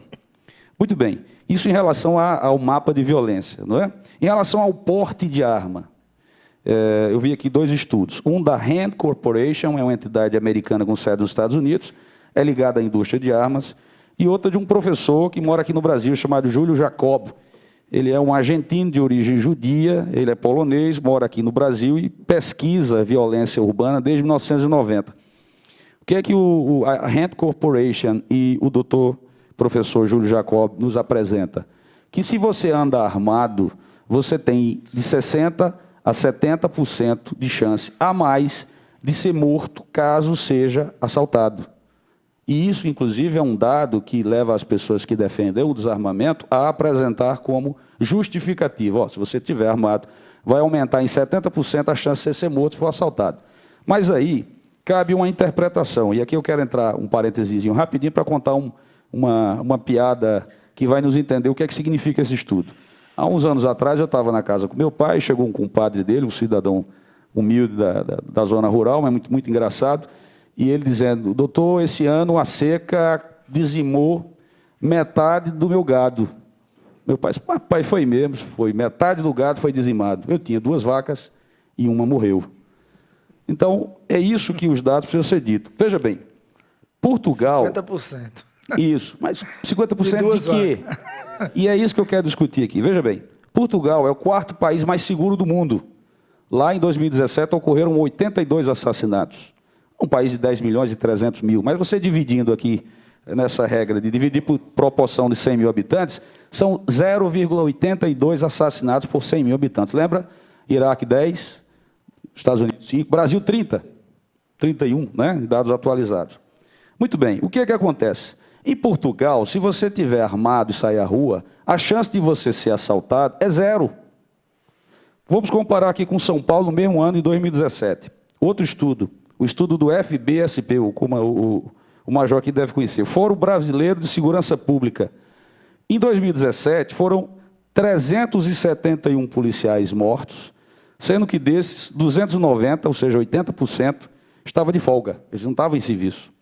Muito bem, isso em relação ao mapa de violência, não é? Em relação ao porte de arma, eu vi aqui 2 estudos. Um da Rand Corporation, é uma entidade americana com sede nos Estados Unidos, é ligada à indústria de armas, e outra de um professor que mora aqui no Brasil, chamado Júlio Jacob. Ele é um argentino de origem judia, ele é polonês, mora aqui no Brasil e pesquisa violência urbana desde 1990. O que é que a Rand Corporation e o doutor professor Júlio Jacob nos apresenta? Que se você anda armado, você tem de 60% a 70% de chance a mais de ser morto caso seja assaltado. E isso, inclusive, é um dado que leva as pessoas que defendem o desarmamento a apresentar como justificativo. Se você estiver armado, vai aumentar em 70% a chance de você ser morto se for assaltado. Mas aí cabe uma interpretação. E aqui eu quero entrar um parênteses rapidinho para contar uma piada que vai nos entender o que é que significa esse estudo. Há uns anos atrás, eu estava na casa com meu pai, chegou um compadre dele, um cidadão humilde da zona rural, mas muito engraçado, e ele dizendo: doutor, esse ano a seca dizimou metade do meu gado. Meu pai disse: papai, foi mesmo, foi. Metade do gado foi dizimado. Eu tinha 2 vacas e uma morreu. Então, é isso que os dados precisam ser ditos. Veja bem, Portugal... 50%. Isso, mas 50% de quê? E é isso que eu quero discutir aqui. Veja bem, Portugal é o 4º país mais seguro do mundo. Lá em 2017 ocorreram 82 assassinatos. Um país de 10 milhões e 300 mil. Mas você dividindo aqui, nessa regra de dividir por proporção de 100 mil habitantes, são 0,82 assassinatos por 100 mil habitantes. Lembra? Iraque 10, Estados Unidos 5, Brasil 30. 31, né? Dados atualizados. Muito bem, o que é que acontece? Em Portugal, se você estiver armado e sair à rua, a chance de você ser assaltado é 0. Vamos comparar aqui com São Paulo no mesmo ano, em 2017. Outro estudo. o estudo do FBSP, o major aqui deve conhecer, Fórum Brasileiro de Segurança Pública. Em 2017, foram 371 policiais mortos, sendo que desses, 290, ou seja, 80%, estava de folga, eles não estavam em serviço.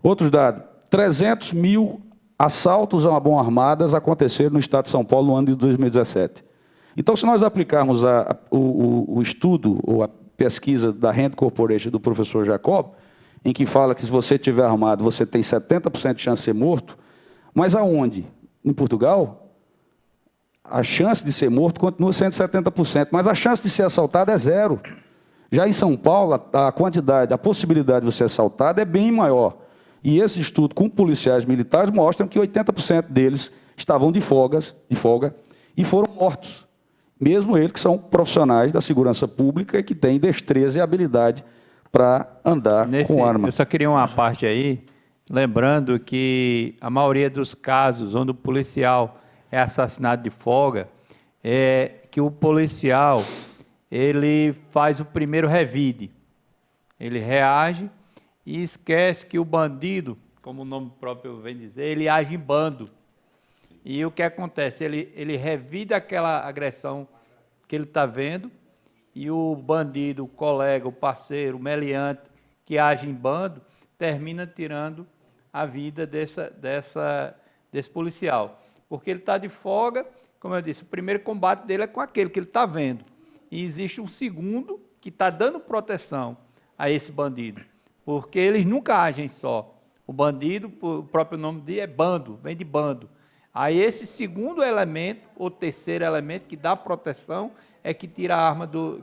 Outro dado, 300 mil assaltos a mão armadas aconteceram no estado de São Paulo no ano de 2017. Então, se nós aplicarmos o estudo ou a pesquisa da Rand Corporation do professor Jacob, em que fala que se você estiver armado, você tem 70% de chance de ser morto, mas aonde? Em Portugal, a chance de ser morto continua sendo 70%, mas a chance de ser assaltado é zero. Já em São Paulo, a possibilidade de você ser assaltado é bem maior. E esse estudo com policiais militares mostra que 80% deles estavam de folga e foram mortos. Mesmo eles que são profissionais da segurança pública e que têm destreza e habilidade para andar com arma. Eu só queria uma parte aí, lembrando que a maioria dos casos onde o policial é assassinado de folga, é que o policial ele faz o primeiro revide. Ele reage e esquece que o bandido, como o nome próprio vem dizer, ele age em bando. E o que acontece? Ele revida aquela agressão que ele está vendo, e o bandido, o colega, o parceiro, o meliante, que age em bando, termina tirando a vida desse policial. Porque ele está de folga, como eu disse, o primeiro combate dele é com aquele que ele está vendo. E existe um segundo que está dando proteção a esse bandido. Porque eles nunca agem só. O bandido, o próprio nome dele é bando, vem de bando. Aí esse segundo elemento, ou terceiro elemento, que dá proteção, é que tira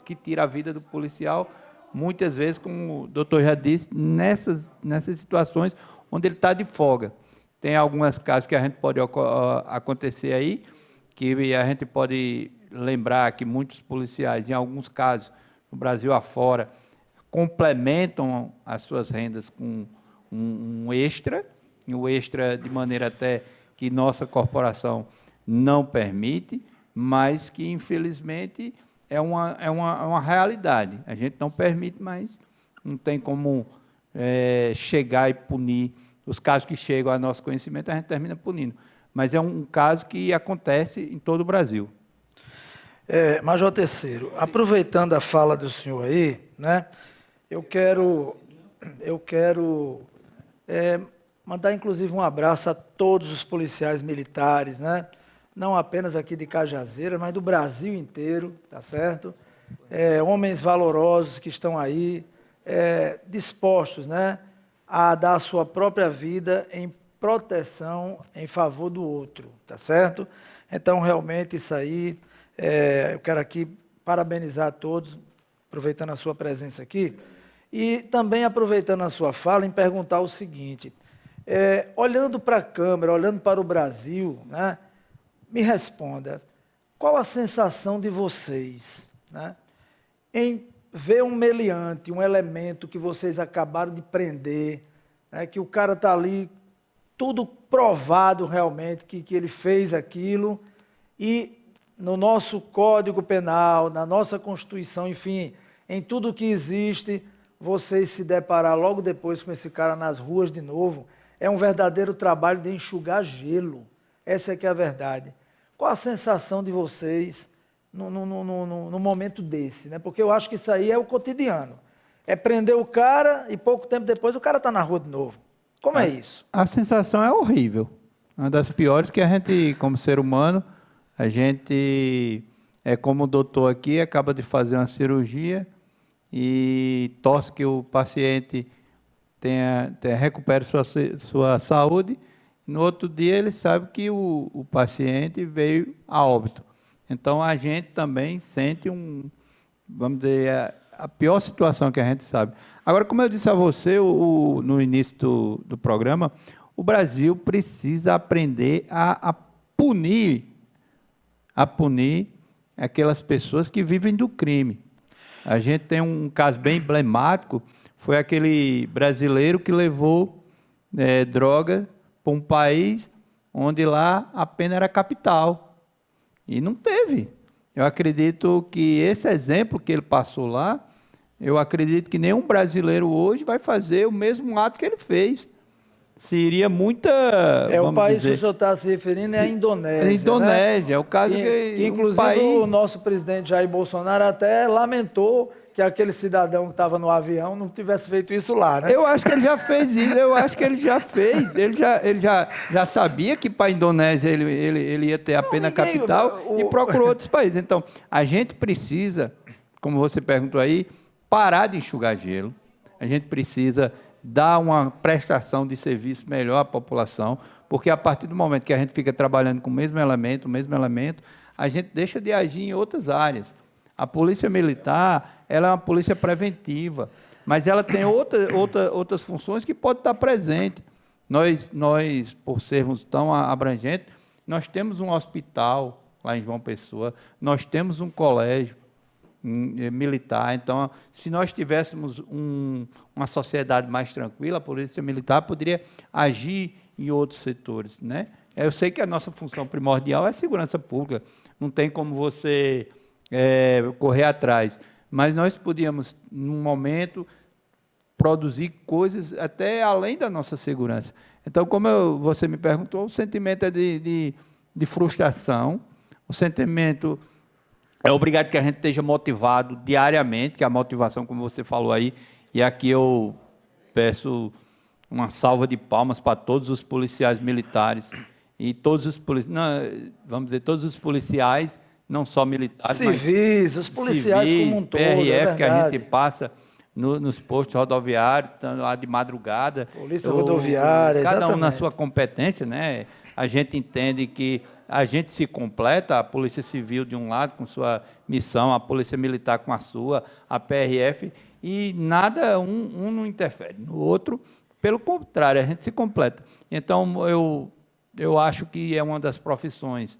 que tira a vida do policial, muitas vezes, como o doutor já disse, nessas situações onde ele está de folga. Tem alguns casos que a gente pode acontecer aí, que a gente pode lembrar que muitos policiais, em alguns casos, no Brasil afora, complementam as suas rendas com um extra, e o extra de maneira até que nossa corporação não permite, mas que, infelizmente, é uma realidade. A gente não permite, mas não tem como chegar e punir. Os casos que chegam a nosso conhecimento, a gente termina punindo. Mas é um caso que acontece em todo o Brasil. Major Terceiro, aproveitando a fala do senhor aí, né, eu quero mandar, inclusive, um abraço a todos os policiais militares, né, não apenas aqui de Cajazeiras, mas do Brasil inteiro, tá certo? Homens valorosos que estão aí, dispostos, né, a dar a sua própria vida em proteção em favor do outro, tá certo? Então, realmente, isso aí, eu quero aqui parabenizar a todos, aproveitando a sua presença aqui, e também aproveitando a sua fala, em perguntar o seguinte, olhando para a câmera, olhando para o Brasil, né, me responda, qual a sensação de vocês, né, em ver um meliante, um elemento que vocês acabaram de prender, né, que o cara está ali, tudo provado realmente, que ele fez aquilo, e no nosso Código Penal, na nossa Constituição, enfim, em tudo que existe, vocês se deparar logo depois com esse cara nas ruas de novo, é um verdadeiro trabalho de enxugar gelo. Essa é que é a verdade. Qual a sensação de vocês no momento desse, né? Porque eu acho que isso aí é o cotidiano. É prender o cara e pouco tempo depois o cara está na rua de novo. Como é isso? A sensação é horrível. Uma das piores que a gente, como ser humano, a gente, como o doutor aqui, acaba de fazer uma cirurgia e torce que o paciente recupere sua saúde. No outro dia ele sabe que o paciente veio a óbito. Então a gente também sente vamos dizer, a pior situação que a gente sabe. Agora, como eu disse a você no início do programa, o Brasil precisa aprender a punir aquelas pessoas que vivem do crime. A gente tem um caso bem emblemático, foi aquele brasileiro que levou droga para um país onde lá a pena era capital. E não teve. Eu acredito que esse exemplo que ele passou lá Eu acredito que nenhum brasileiro hoje vai fazer o mesmo ato que ele fez. Seria muita... O vamos país dizer, que o senhor está se referindo é a Indonésia. a Indonésia, né? é o caso que inclusive, um país... o nosso presidente Jair Bolsonaro até lamentou que aquele cidadão que estava no avião não tivesse feito isso lá, né? Eu acho que ele já fez isso, eu acho que ele já fez. Ele já sabia que para a Indonésia ele ia ter a pena capital e procurou outros países. Então, a gente precisa, como você perguntou aí, parar de enxugar gelo. A gente precisa dar uma prestação de serviço melhor à população, porque a partir do momento que a gente fica trabalhando com o mesmo elemento, a gente deixa de agir em outras áreas. A polícia militar, ela é uma polícia preventiva, mas ela tem outras funções que podem estar presentes. Nós, por sermos tão abrangentes, nós temos um hospital lá em João Pessoa, nós temos um colégio militar. Então, se nós tivéssemos uma sociedade mais tranquila, a polícia militar poderia agir em outros setores, né? Eu sei que a nossa função primordial é a segurança pública, não tem como você correr atrás, mas nós podíamos, num momento, produzir coisas até além da nossa segurança. Então, como você me perguntou, o sentimento é de frustração, o sentimento é obrigado que a gente esteja motivado diariamente, que a motivação, como você falou aí, e aqui eu peço uma salva de palmas para todos os policiais militares e todos os todos os policiais, não só militares, civis, os policiais civis, como um todo, PRF, que a gente passa nos postos rodoviários, lá de madrugada. Polícia rodoviária, cada exatamente. um na sua competência, né? A gente entende que a gente se completa, a Polícia Civil de um lado com sua missão, a Polícia Militar com a sua, a PRF, e nada, um não interfere no outro, pelo contrário, a gente se completa. Então, eu acho que é uma das profissões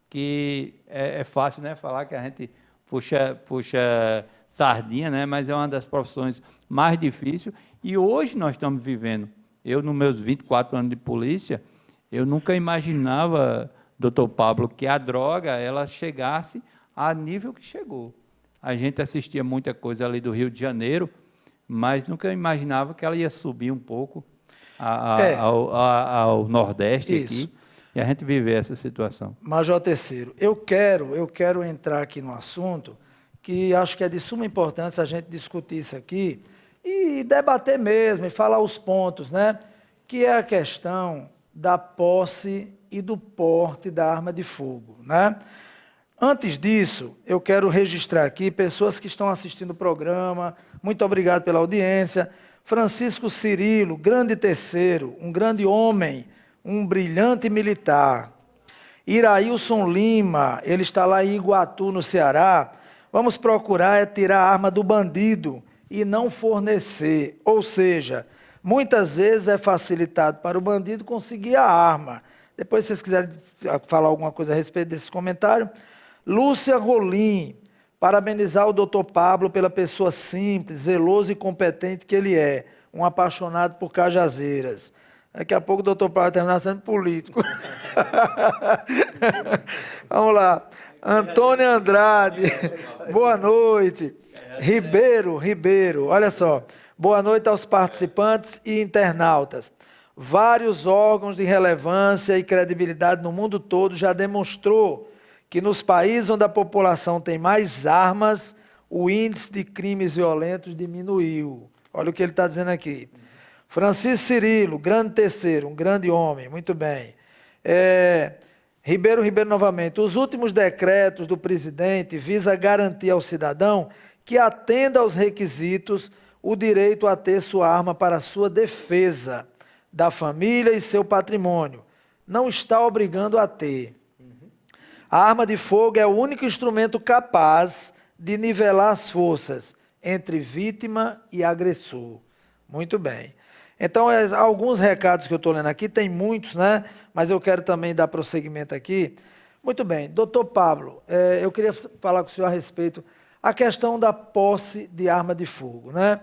que é fácil, né, falar que a gente puxa sardinha, né, mas é uma das profissões mais difíceis, e hoje nós estamos vivendo, eu nos meus 24 anos de polícia, eu nunca imaginava, doutor Pablo, que a droga ela chegasse a nível que chegou. A gente assistia muita coisa ali do Rio de Janeiro, mas nunca imaginava que ela ia subir um pouco ao Nordeste aqui, e a gente viver essa situação. Major Terceiro, eu quero entrar aqui no assunto que acho que é de suma importância a gente discutir isso aqui e debater mesmo, e falar os pontos, né? Que é a questão da posse e do porte da arma de fogo, né? Antes disso, eu quero registrar aqui pessoas que estão assistindo o programa, muito obrigado pela audiência. Francisco Cirilo, grande terceiro, um grande homem, um brilhante militar. Irailson Lima, ele está lá em Iguatu, no Ceará. Vamos procurar tirar a arma do bandido e não fornecer, ou seja, muitas vezes é facilitado para o bandido conseguir a arma. Depois, se vocês quiserem falar alguma coisa a respeito desse comentário. Lúcia Rolim, parabenizar o doutor Pablo pela pessoa simples, zeloso e competente que ele é, um apaixonado por Cajazeiras. Daqui a pouco o doutor Pablo vai terminar sendo político. Vamos lá. Antônio Andrade, boa noite. Ribeiro, olha só. Boa noite aos participantes e internautas. Vários órgãos de relevância e credibilidade no mundo todo já demonstrou que nos países onde a população tem mais armas, o índice de crimes violentos diminuiu. Olha o que ele está dizendo aqui. Francisco Cirilo, grande terceiro, um grande homem, muito bem. Ribeiro novamente. Os últimos decretos do presidente visam garantir ao cidadão que atenda aos requisitos o direito a ter sua arma para sua defesa da família e seu patrimônio. Não está obrigando a ter. A arma de fogo é o único instrumento capaz de nivelar as forças entre vítima e agressor. Muito bem. Então, alguns recados que eu estou lendo aqui, tem muitos, né? Mas eu quero também dar prosseguimento aqui. Muito bem. Doutor Pablo, eu queria falar com o senhor a respeito da questão da posse de arma de fogo, né?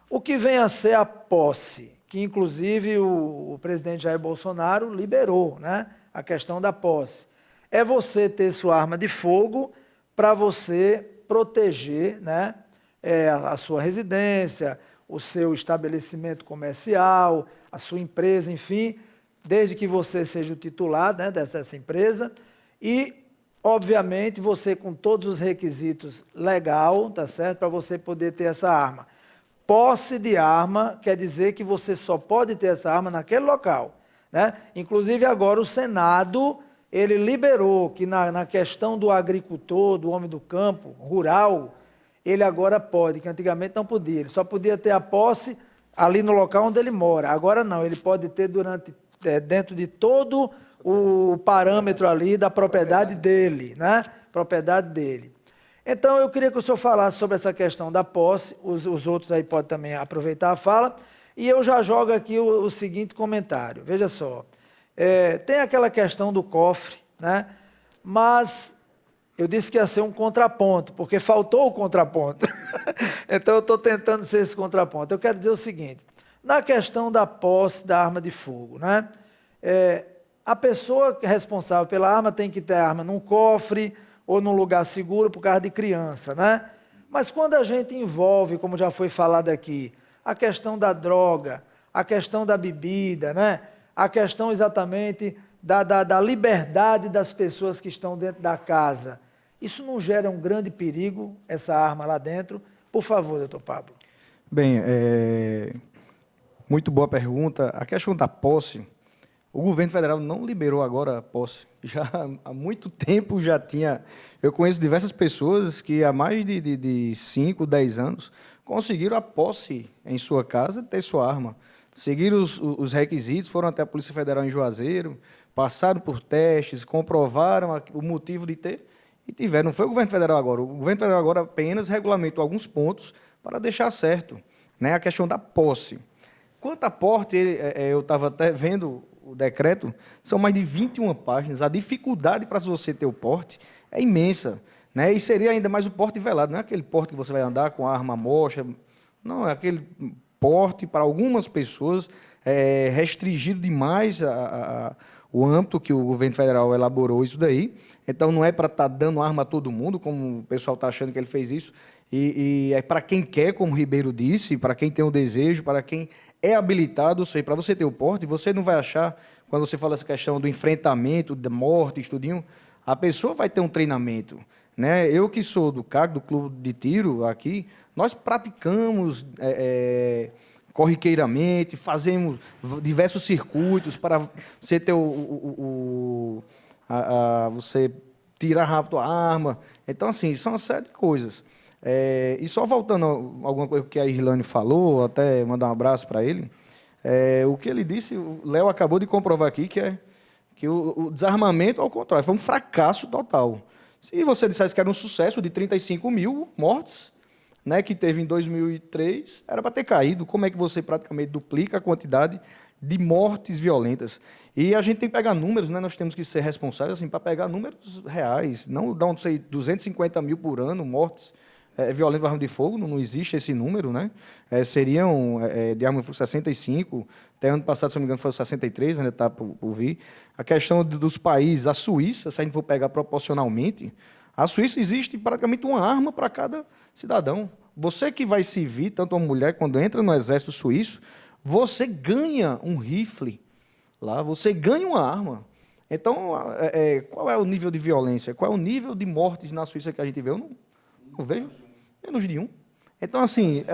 O que vem a ser a posse, que inclusive o presidente Jair Bolsonaro liberou, né? A questão da posse. É você ter sua arma de fogo para você proteger, né? a sua residência, o seu estabelecimento comercial, a sua empresa, enfim, desde que você seja o titular, né, dessa empresa, e, obviamente, você com todos os requisitos legal, tá certo, para você poder ter essa arma. Posse de arma quer dizer que você só pode ter essa arma naquele local, né? Inclusive agora o Senado, ele liberou que na questão do agricultor, do homem do campo, rural, ele agora pode, que antigamente não podia, ele só podia ter a posse ali no local onde ele mora. Agora não, ele pode ter dentro de todo o parâmetro ali da propriedade dele, né? Propriedade dele. Então, eu queria que o senhor falasse sobre essa questão da posse, os outros aí podem também aproveitar a fala, e eu já jogo aqui o seguinte comentário. Veja só, tem aquela questão do cofre, né? Mas eu disse que ia ser um contraponto, porque faltou o contraponto. Então, eu estou tentando ser esse contraponto. Eu quero dizer o seguinte, na questão da posse da arma de fogo, né? A pessoa responsável pela arma tem que ter a arma num cofre, ou num lugar seguro por causa de criança, né? Mas quando a gente envolve, como já foi falado aqui, a questão da droga, a questão da bebida, né? A questão exatamente da liberdade das pessoas que estão dentro da casa, isso não gera um grande perigo, essa arma lá dentro? Por favor, doutor Pablo. Bem, muito boa pergunta. A questão da posse, o governo federal não liberou agora a posse. Já há muito tempo já tinha... Eu conheço diversas pessoas que há mais de 5, 10 anos conseguiram a posse em sua casa, ter sua arma. Seguiram os requisitos, foram até a Polícia Federal em Juazeiro, passaram por testes, comprovaram o motivo de ter e tiveram. Não foi o governo federal agora. O governo federal agora apenas regulamentou alguns pontos para deixar certo, né, a questão da posse. Quanto a porte, eu estava até vendo o decreto, são mais de 21 páginas. A dificuldade para você ter o porte é imensa, né? E seria ainda mais o porte velado, não é aquele porte que você vai andar com a arma à mostra, não, é aquele porte para algumas pessoas restringido demais o âmbito que o governo federal elaborou isso daí. Então, não é para estar dando arma a todo mundo, como o pessoal está achando que ele fez isso, e é para quem quer, como o Ribeiro disse, para quem tem o desejo, para quem é habilitado, ou seja, para você ter o porte, você não vai achar, quando você fala essa questão do enfrentamento, da morte, estudinho, a pessoa vai ter um treinamento, né? Eu que sou do CAC, do Clube de Tiro aqui, nós praticamos corriqueiramente, fazemos diversos circuitos para você ter você tirar rápido a arma. Então, assim, são uma série de coisas. E só voltando a alguma coisa que a Irlane falou, até mandar um abraço para ele, o que ele disse, o Léo acabou de comprovar aqui, que o desarmamento, ao contrário, foi um fracasso total. Se você dissesse que era um sucesso de 35 mil mortes, né, que teve em 2003, era para ter caído. Como é que você praticamente duplica a quantidade de mortes violentas? E a gente tem que pegar números, né, nós temos que ser responsáveis assim, para pegar números reais, não dá, não sei, 250 mil por ano mortes violentas por arma de fogo, não existe esse número, né? Seriam de arma de fogo 65, até ano passado, se não me engano, foi 63, ainda está por vir. A questão dos países, a Suíça, se a gente for pegar proporcionalmente, a Suíça existe praticamente uma arma para cada cidadão. Você que vai servir, tanto uma mulher, quando entra no exército suíço, você ganha um rifle lá, você ganha uma arma. Então, qual é o nível de violência? Qual é o nível de mortes na Suíça que a gente vê? Eu não vejo menos de um. Então, assim,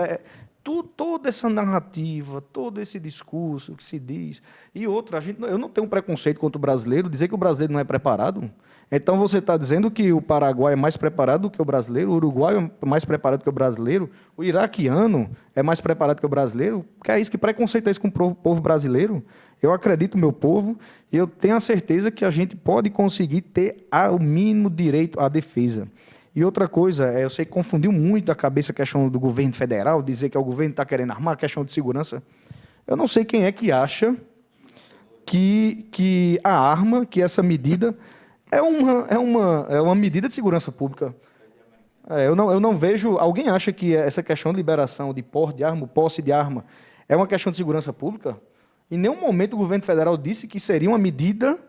toda essa narrativa, todo esse discurso que se diz, e outra, eu não tenho um preconceito contra o brasileiro, dizer que o brasileiro não é preparado. Então, você está dizendo que o Paraguai é mais preparado do que o brasileiro, o Uruguai é mais preparado que o brasileiro, o iraquiano é mais preparado que o brasileiro? Que é isso? Que preconceito é esse com o povo brasileiro? Eu acredito no meu povo e eu tenho a certeza que a gente pode conseguir ter o mínimo direito à defesa. E outra coisa, eu sei que confundiu muito a cabeça a questão do governo federal, dizer que o governo está querendo armar a questão de segurança. Eu não sei quem é que acha que a arma, que essa medida, é uma medida de segurança pública. Eu não vejo... Alguém acha que essa questão de liberação de porte de arma, posse de arma, é uma questão de segurança pública? Em nenhum momento o governo federal disse que seria uma medida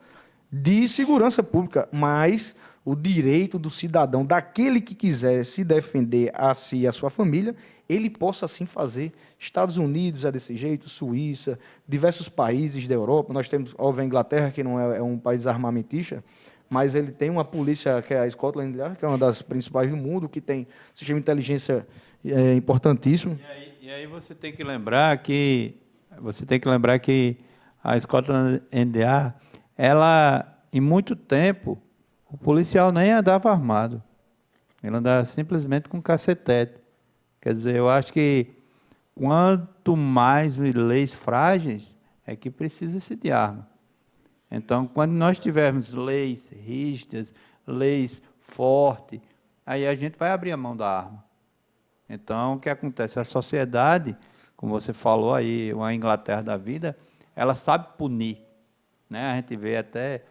de segurança pública, mas o direito do cidadão, daquele que quiser se defender a si e a sua família, ele possa assim fazer. Estados Unidos é desse jeito, Suíça, diversos países da Europa. Nós temos, óbvio, a Inglaterra, que não é um país armamentista, mas ele tem uma polícia, que é a Scotland Yard, que é uma das principais do mundo, que tem sistema de inteligência importantíssimo. E aí você tem que lembrar que a Scotland Yard, ela, em muito tempo, o policial nem andava armado. Ele andava simplesmente com cacetete. Quer dizer, eu acho que quanto mais leis frágeis, é que precisa-se de arma. Então, quando nós tivermos leis rígidas, leis fortes, aí a gente vai abrir a mão da arma. Então, o que acontece? A sociedade, como você falou aí, uma Inglaterra da vida, ela sabe punir, né? A gente vê até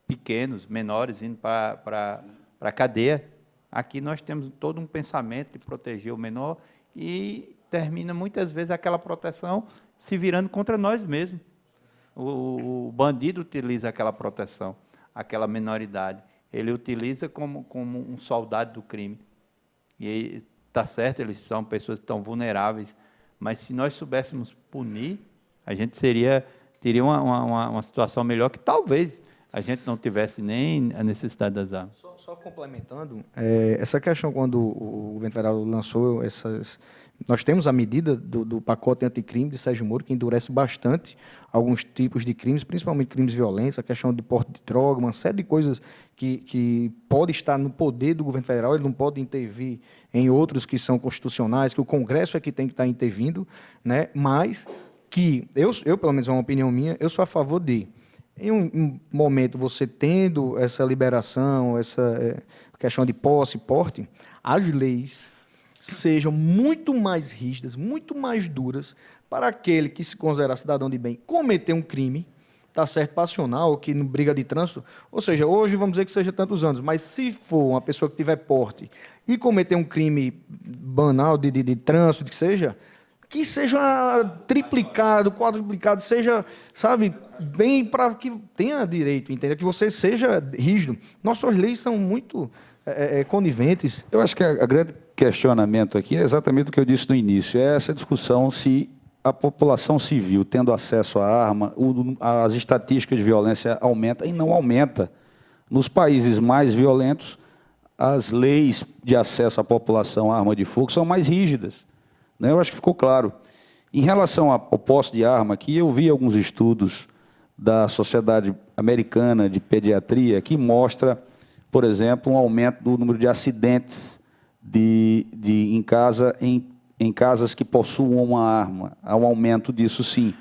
pequenos, menores, indo para a cadeia. Aqui nós temos todo um pensamento de proteger o menor e termina, muitas vezes, aquela proteção se virando contra nós mesmos. O bandido utiliza aquela proteção, aquela menoridade. Ele utiliza como um soldado do crime. E está certo, eles são pessoas que estão vulneráveis, mas se nós soubéssemos punir, a gente teria uma situação melhor, que talvez a gente não tivesse nem a necessidade das armas. Só complementando, essa questão, quando o governo federal lançou essas... Nós temos a medida do pacote anticrime de Sérgio Moro, que endurece bastante alguns tipos de crimes, principalmente crimes violentos, a questão de porte de droga, uma série de coisas que pode estar no poder do governo federal, ele não pode intervir em outros que são constitucionais, que o Congresso é que tem que estar intervindo, né? Mas que, eu, pelo menos é uma opinião minha, eu sou a favor de, em um momento, você tendo essa liberação, essa questão de posse e porte, as leis sejam muito mais rígidas, muito mais duras, para aquele que se considera cidadão de bem cometer um crime, tá certo, passional, que não briga de trânsito, ou seja, hoje vamos dizer que seja tantos anos, mas se for uma pessoa que tiver porte e cometer um crime banal de trânsito, que seja triplicado, quadruplicado, seja, sabe, bem para que tenha direito, entendeu? Que você seja rígido. Nossas leis são muito coniventes. Eu acho que a grande questionamento aqui é exatamente o que eu disse no início, é essa discussão se a população civil, tendo acesso à arma, as estatísticas de violência aumentam e não aumenta. Nos países mais violentos, as leis de acesso à população à arma de fogo são mais rígidas. Né? Eu acho que ficou claro. Em relação ao posse de arma, aqui eu vi alguns estudos da Sociedade Americana de Pediatria que mostra, por exemplo, um aumento do número de acidentes em casas que possuam uma arma. Há um aumento disso, sim.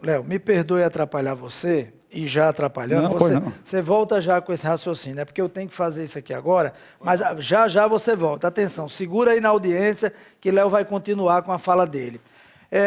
Léo, me perdoe atrapalhar você, e já atrapalhando, você volta já com esse raciocínio, né? Porque eu tenho que fazer isso aqui agora, mas já você volta. Atenção, segura aí na audiência, que Léo vai continuar com a fala dele.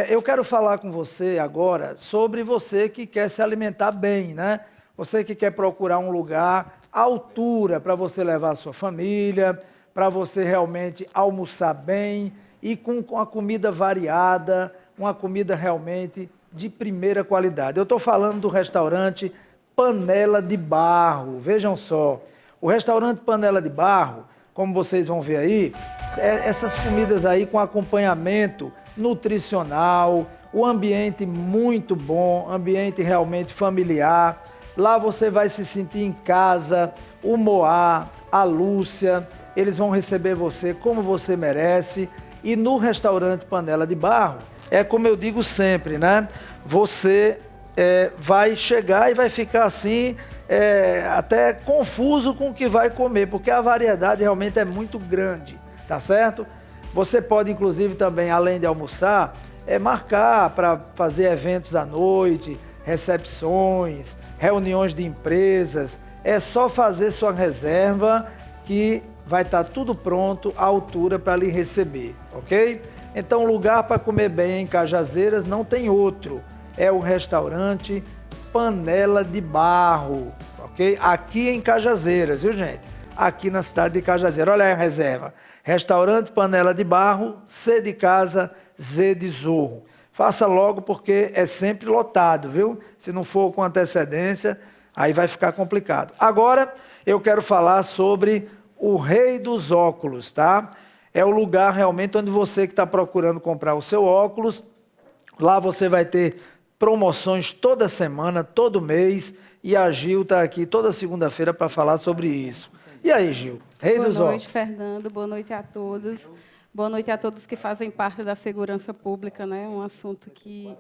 Eu quero falar com você agora sobre você que quer se alimentar bem, né? Você que quer procurar um lugar à altura para você levar a sua família, para você realmente almoçar bem e com a comida variada, uma comida realmente de primeira qualidade. Eu estou falando do restaurante Panela de Barro. Vejam só, o restaurante Panela de Barro, como vocês vão ver aí, essas comidas aí com acompanhamento nutricional, o ambiente muito bom, ambiente realmente familiar. Lá você vai se sentir em casa, o Moá, a Lúcia, eles vão receber você como você merece. E no restaurante Panela de Barro, é como eu digo sempre, né? Você vai chegar e vai ficar assim, até confuso com o que vai comer, porque a variedade realmente é muito grande, tá certo? Você pode, inclusive, também, além de almoçar, marcar para fazer eventos à noite, recepções, reuniões de empresas. É só fazer sua reserva que vai estar tudo pronto à altura para lhe receber, ok? Então, lugar para comer bem em Cajazeiras não tem outro. É o restaurante Panela de Barro, ok? Aqui em Cajazeiras, viu, gente? Aqui na cidade de Cajazeiras. Olha aí a reserva. Restaurante Panela de Barro, C de casa, Z de Zorro. Faça logo porque é sempre lotado, viu? Se não for com antecedência, Aí vai ficar complicado. Agora, eu quero falar sobre o Rei dos Óculos, tá? É o lugar realmente onde você que está procurando comprar o seu óculos, lá você vai ter promoções toda semana, todo mês, e a Gil está aqui toda segunda-feira para falar sobre isso. E aí, Gil? Rei dos Óculos. Boa noite, Fernando. Boa noite a todos. Boa noite a todos que fazem parte da segurança pública, né? Um assunto que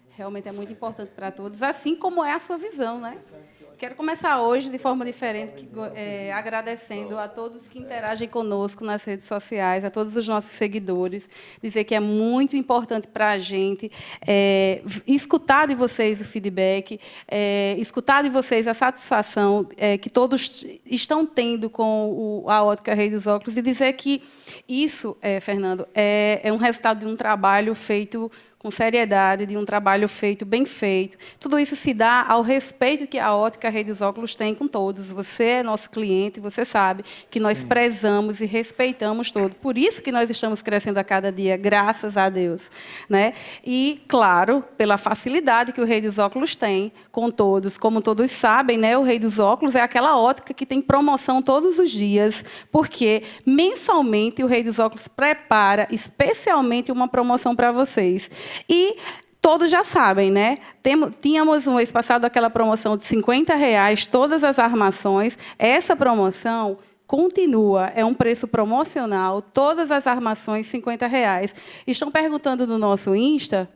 realmente é muito importante para todos, assim como é a sua visão, né? Quero começar hoje de forma diferente, agradecendo a todos que interagem conosco nas redes sociais, a todos os nossos seguidores, dizer que é muito importante para a gente escutar de vocês o feedback, escutar de vocês a satisfação que todos estão tendo com a Ótica Rei dos Óculos, e dizer que isso, Fernando, é um resultado de um trabalho feito com seriedade, de um trabalho feito, bem feito. Tudo isso se dá ao respeito que a Ótica Rei dos Óculos tem com todos. Você é nosso cliente, você sabe que nós prezamos e respeitamos todos. Por isso que nós estamos crescendo a cada dia, graças a Deus, né? E, claro, pela facilidade que o Rei dos Óculos tem com todos. Como todos sabem, né, o Rei dos Óculos é aquela ótica que tem promoção todos os dias, porque mensalmente o Rei dos Óculos prepara especialmente uma promoção para vocês. E todos já sabem, né? Tínhamos no mês passado aquela promoção de R$50, todas as armações. Essa promoção continua, é um preço promocional, todas as armações R$50. Estão perguntando no nosso Insta,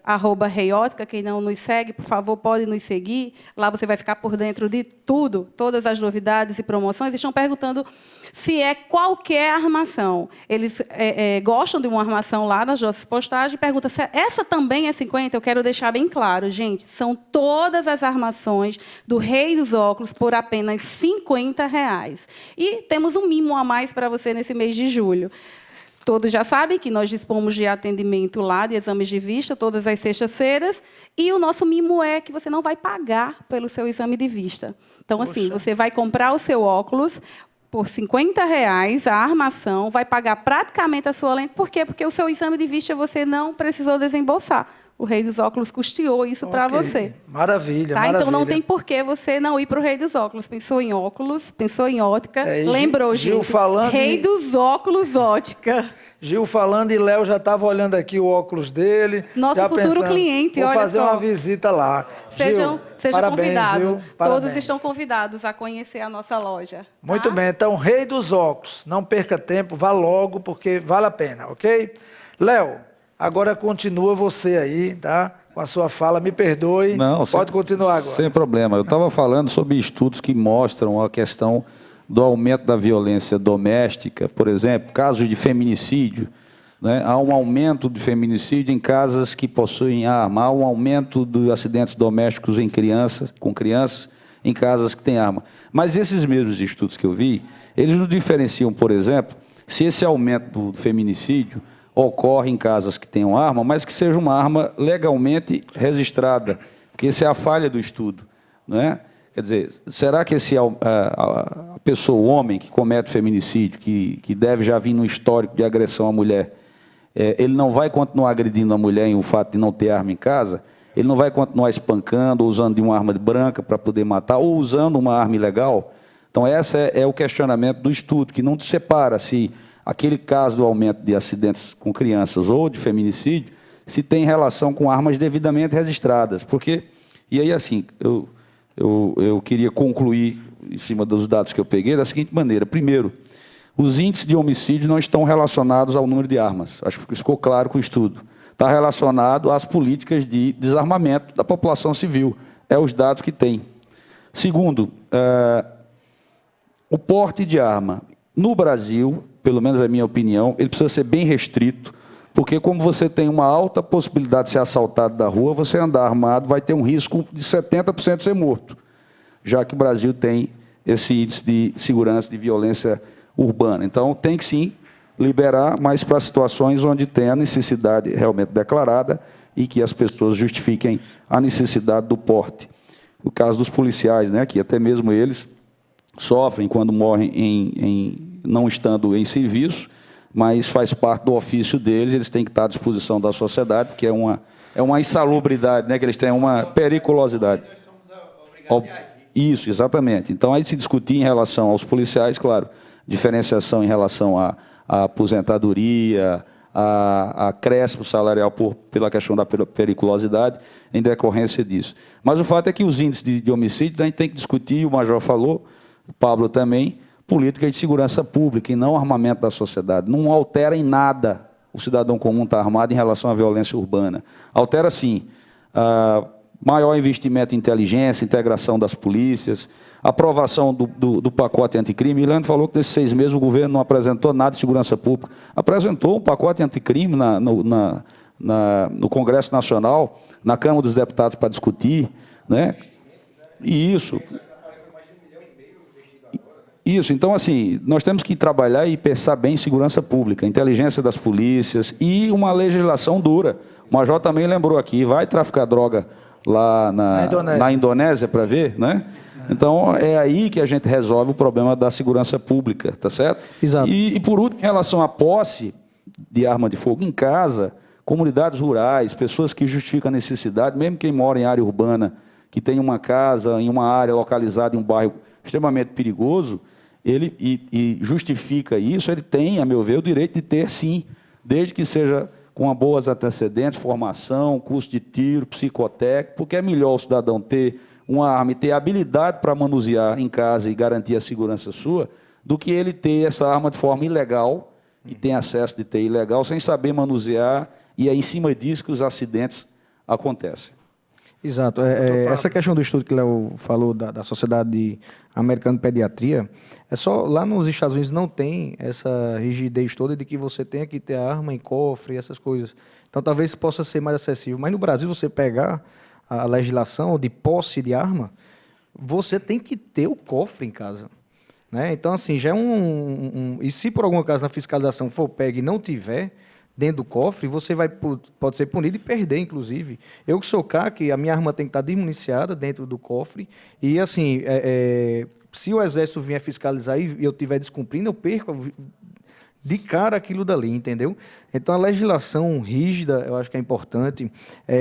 @reiótica, quem não nos segue, por favor, pode nos seguir. Lá você vai ficar por dentro de tudo, todas as novidades e promoções. Estão perguntando se é qualquer armação. Eles gostam de uma armação lá nas nossas postagens e perguntam se essa também é 50. Eu quero deixar bem claro, gente, são todas as armações do Rei dos Óculos por apenas R$50. E temos um mimo a mais para você nesse mês de julho. Todos já sabem que nós dispomos de atendimento lá, de exames de vista, todas as sextas-feiras, e o nosso mimo é que você não vai pagar pelo seu exame de vista. Então, assim, você vai comprar o seu óculos por R$50, a armação, vai pagar praticamente a sua lente. Por quê? Porque o seu exame de vista você não precisou desembolsar. O Rei dos Óculos custeou isso para você. Maravilha, tá? maravilha. Então, não tem por que você não ir para o Rei dos Óculos. Pensou em óculos, pensou em ótica, lembrou, Gil gente. falando Rei dos Óculos, ótica. Gil falando e Léo já estava olhando aqui o óculos dele. Nosso já futuro pensando, cliente, olha só. Vou fazer uma visita lá. Sejam parabéns, convidados. Gil, parabéns. Todos estão convidados a conhecer a nossa loja. Muito bem, então, Rei dos Óculos. Não perca tempo, vá logo, porque vale a pena, ok? Léo, agora continua você aí, tá? Com a sua fala, me perdoe. Não, pode continuar agora. Sem problema. Eu estava falando sobre estudos que mostram a questão do aumento da violência doméstica, por exemplo, casos de feminicídio, né? Há um aumento de feminicídio em casas que possuem arma, há um aumento de acidentes domésticos com crianças, em casas que têm arma. Mas esses mesmos estudos que eu vi, eles não diferenciam, por exemplo, se esse aumento do feminicídio ocorre em casas que tenham arma, mas que seja uma arma legalmente registrada, porque essa é a falha do estudo, não é? Quer dizer, será que a pessoa, o homem que comete feminicídio, que deve já vir no histórico de agressão à mulher, ele não vai continuar agredindo a mulher em o fato de não ter arma em casa? Ele não vai continuar espancando, ou usando de uma arma branca para poder matar, ou usando uma arma ilegal? Então, esse é o questionamento do estudo, que não te separa se aquele caso do aumento de acidentes com crianças ou de feminicídio se tem relação com armas devidamente registradas. Porque, e aí assim, eu queria concluir, em cima dos dados que eu peguei, da seguinte maneira. Primeiro, os índices de homicídio não estão relacionados ao número de armas. Acho que ficou claro com o estudo. Está relacionado às políticas de desarmamento da população civil. É os dados que tem. Segundo, o porte de arma. No Brasil, pelo menos é a minha opinião, ele precisa ser bem restrito, porque como você tem uma alta possibilidade de ser assaltado da rua, você andar armado vai ter um risco de 70% de ser morto, já que o Brasil tem esse índice de segurança, de violência urbana. Então, tem que sim liberar, mas para situações onde tem a necessidade realmente declarada e que as pessoas justifiquem a necessidade do porte. No caso dos policiais, né, que até mesmo eles sofrem quando morrem não estando em serviço, mas faz parte do ofício deles, eles têm que estar à disposição da sociedade, porque é uma insalubridade, né, que eles têm uma periculosidade. Isso, exatamente. Então, aí se discutir em relação aos policiais, claro, diferenciação em relação à aposentadoria, a acréscimo salarial pela questão da periculosidade, em decorrência disso. Mas o fato é que os índices de homicídios a gente tem que discutir, o Major falou, o Pablo também, política de segurança pública e não armamento da sociedade. Não altera em nada o cidadão comum estar armado em relação à violência urbana. Altera, sim, maior investimento em inteligência, integração das polícias, aprovação do pacote anticrime. Leandro falou que nesses 6 meses o governo não apresentou nada de segurança pública. Apresentou um pacote anticrime no Congresso Nacional, na Câmara dos Deputados para discutir, né? E isso, então, assim, nós temos que trabalhar e pensar bem em segurança pública, inteligência das polícias e uma legislação dura. O Major também lembrou aqui, vai traficar droga lá na Indonésia para ver, né? Então, é aí que a gente resolve o problema da segurança pública, tá certo? Exato. E por último, em relação à posse de arma de fogo em casa, comunidades rurais, pessoas que justificam a necessidade, mesmo quem mora em área urbana, que tem uma casa em uma área localizada em um bairro extremamente perigoso, ele justifica isso, ele tem, a meu ver, o direito de ter, sim, desde que seja com boas antecedentes, formação, curso de tiro, psicotécnico, porque é melhor o cidadão ter uma arma e ter habilidade para manusear em casa e garantir a segurança sua, do que ele ter essa arma de forma ilegal, e tem acesso de ter ilegal, sem saber manusear, e é em cima disso que os acidentes acontecem. Exato. Essa questão do estudo que o Léo falou da Sociedade Americana de Pediatria, lá nos Estados Unidos não tem essa rigidez toda de que você tenha que ter arma em cofre e essas coisas. Então talvez possa ser mais acessível. Mas no Brasil, você pegar a legislação de posse de arma, você tem que ter o cofre em casa, né? Então, assim, já é e se por algum caso na fiscalização for pego e não tiver dentro do cofre, você pode ser punido e perder, inclusive. Eu que sou CAC, a minha arma tem que estar desmuniciada dentro do cofre. E, assim, se o Exército vier fiscalizar e eu estiver descumprindo, eu perco de cara aquilo dali, entendeu? Então, a legislação rígida, eu acho que é importante.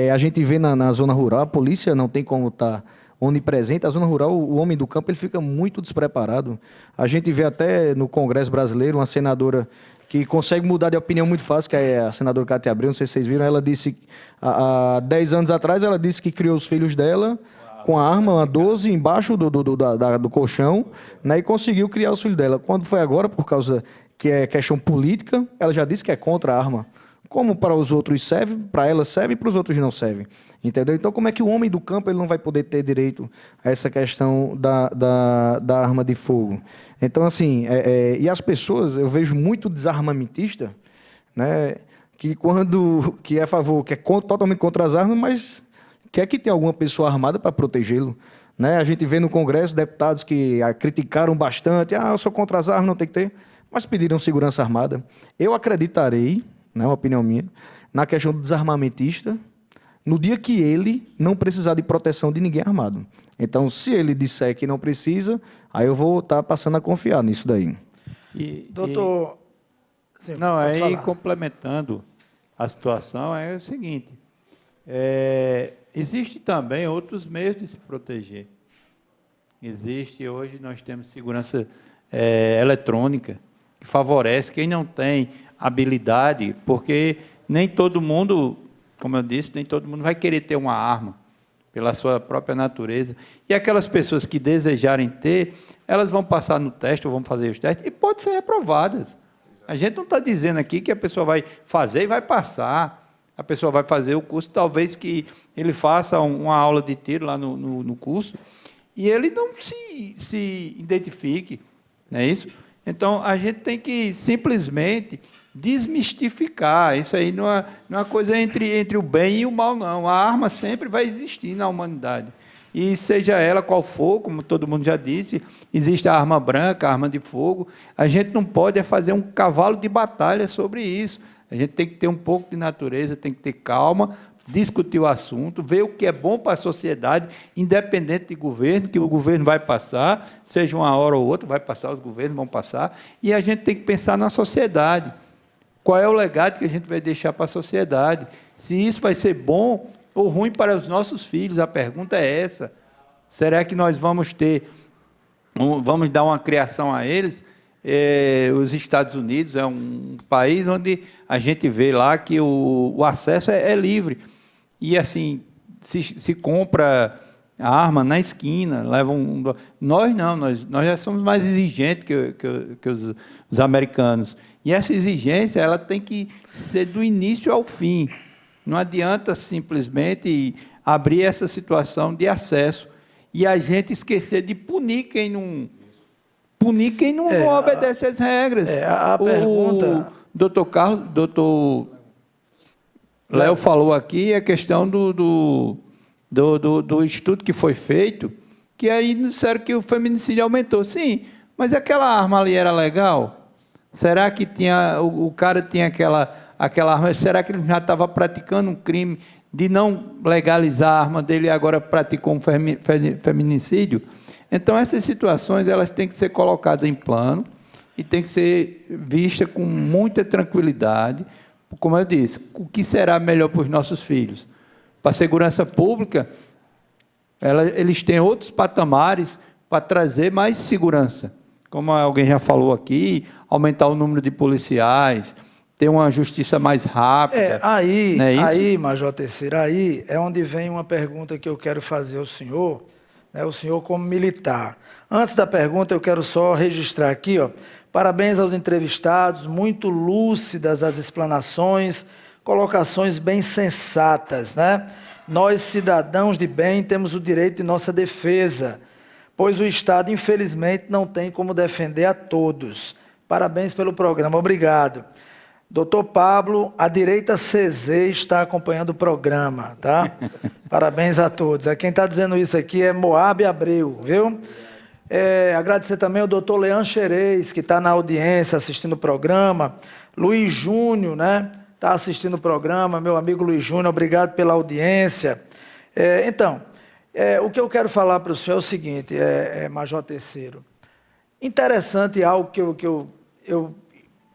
A gente vê na zona rural, a polícia não tem como estar onipresente. A zona rural, o homem do campo, ele fica muito despreparado. A gente vê até no Congresso Brasileiro uma senadora que consegue mudar de opinião muito fácil, que é a senadora Cátia Abreu, não sei se vocês viram, ela disse, há 10 anos atrás, ela disse que criou os filhos dela com a arma, uma 12, embaixo do colchão, né, e conseguiu criar os filhos dela. Quando foi agora, por causa que é questão política, ela já disse que é contra a arma. Como para os outros serve, para ela serve e para os outros não serve. Entendeu? Então, como é que o homem do campo ele não vai poder ter direito a essa questão da arma de fogo? Então, assim, e as pessoas, eu vejo muito desarmamentista, né, que é a favor, que é totalmente contra as armas, mas quer que tenha alguma pessoa armada para protegê-lo. Né? A gente vê no Congresso deputados que criticaram bastante, eu sou contra as armas, não tem que ter, mas pediram segurança armada. Eu acreditarei, né, uma opinião minha, na questão do desarmamentista, no dia que ele não precisar de proteção de ninguém armado. Então, se ele disser que não precisa, aí eu vou estar passando a confiar nisso daí. Doutor... Sim, não, aí falar. Complementando a situação, é o seguinte, existe também outros meios de se proteger. Hoje nós temos segurança eletrônica, que favorece quem não tem habilidade, porque nem todo mundo, como eu disse, nem todo mundo vai querer ter uma arma pela sua própria natureza. E aquelas pessoas que desejarem ter, elas vão passar no teste, ou vão fazer os testes, e podem ser reprovadas. A gente não está dizendo aqui que a pessoa vai fazer e vai passar. A pessoa vai fazer o curso, talvez que ele faça uma aula de tiro lá no curso, e ele não se identifique, não é isso? Então, a gente tem que simplesmente desmistificar. Isso aí não é uma coisa entre o bem e o mal, não. A arma sempre vai existir na humanidade. E seja ela qual for, como todo mundo já disse, existe a arma branca, a arma de fogo. A gente não pode fazer um cavalo de batalha sobre isso. A gente tem que ter um pouco de natureza, tem que ter calma, discutir o assunto, ver o que é bom para a sociedade, independente de governo, que o governo vai passar, seja uma hora ou outra, vai passar, os governos vão passar, e a gente tem que pensar na sociedade. Qual é o legado que a gente vai deixar para a sociedade? Se isso vai ser bom ou ruim para os nossos filhos, a pergunta é essa. Será que nós vamos vamos dar uma criação a eles? Os Estados Unidos é um país onde a gente vê lá que o acesso é livre. E, assim, se compra a arma na esquina, leva Nós não, nós já somos mais exigentes que os americanos. E essa exigência ela tem que ser do início ao fim. Não adianta simplesmente abrir essa situação de acesso e a gente esquecer de punir quem não obedece às regras. A pergunta... doutor Léo falou aqui a questão do estudo que foi feito, que aí disseram que o feminicídio aumentou. Sim, mas aquela arma ali era legal? Será que o cara tinha aquela arma? Será que ele já estava praticando um crime de não legalizar a arma dele e agora praticou um feminicídio? Então, essas situações elas têm que ser colocadas em plano e têm que ser vistas com muita tranquilidade. Como eu disse, o que será melhor para os nossos filhos? Para a segurança pública, eles têm outros patamares para trazer mais segurança. Como alguém já falou aqui, aumentar o número de policiais, ter uma justiça mais rápida. Aí, Major Terceiro, aí é onde vem uma pergunta que eu quero fazer ao senhor, né, o senhor como militar. Antes da pergunta, eu quero só registrar aqui, parabéns aos entrevistados, muito lúcidas as explanações, colocações bem sensatas, né? Nós, cidadãos de bem, temos o direito de nossa defesa, pois o Estado, infelizmente, não tem como defender a todos. Parabéns pelo programa, obrigado. Doutor Pablo, a direita CZ está acompanhando o programa, tá? Parabéns a todos. Quem está dizendo isso aqui é Moab Abreu, viu? Agradecer também ao doutor Leandro Xerez, que está na audiência, assistindo o programa. Luiz Júnior, né? Está assistindo o programa, meu amigo Luiz Júnior, obrigado pela audiência. O que eu quero falar para o senhor é o seguinte, Major Terceiro. Interessante algo que eu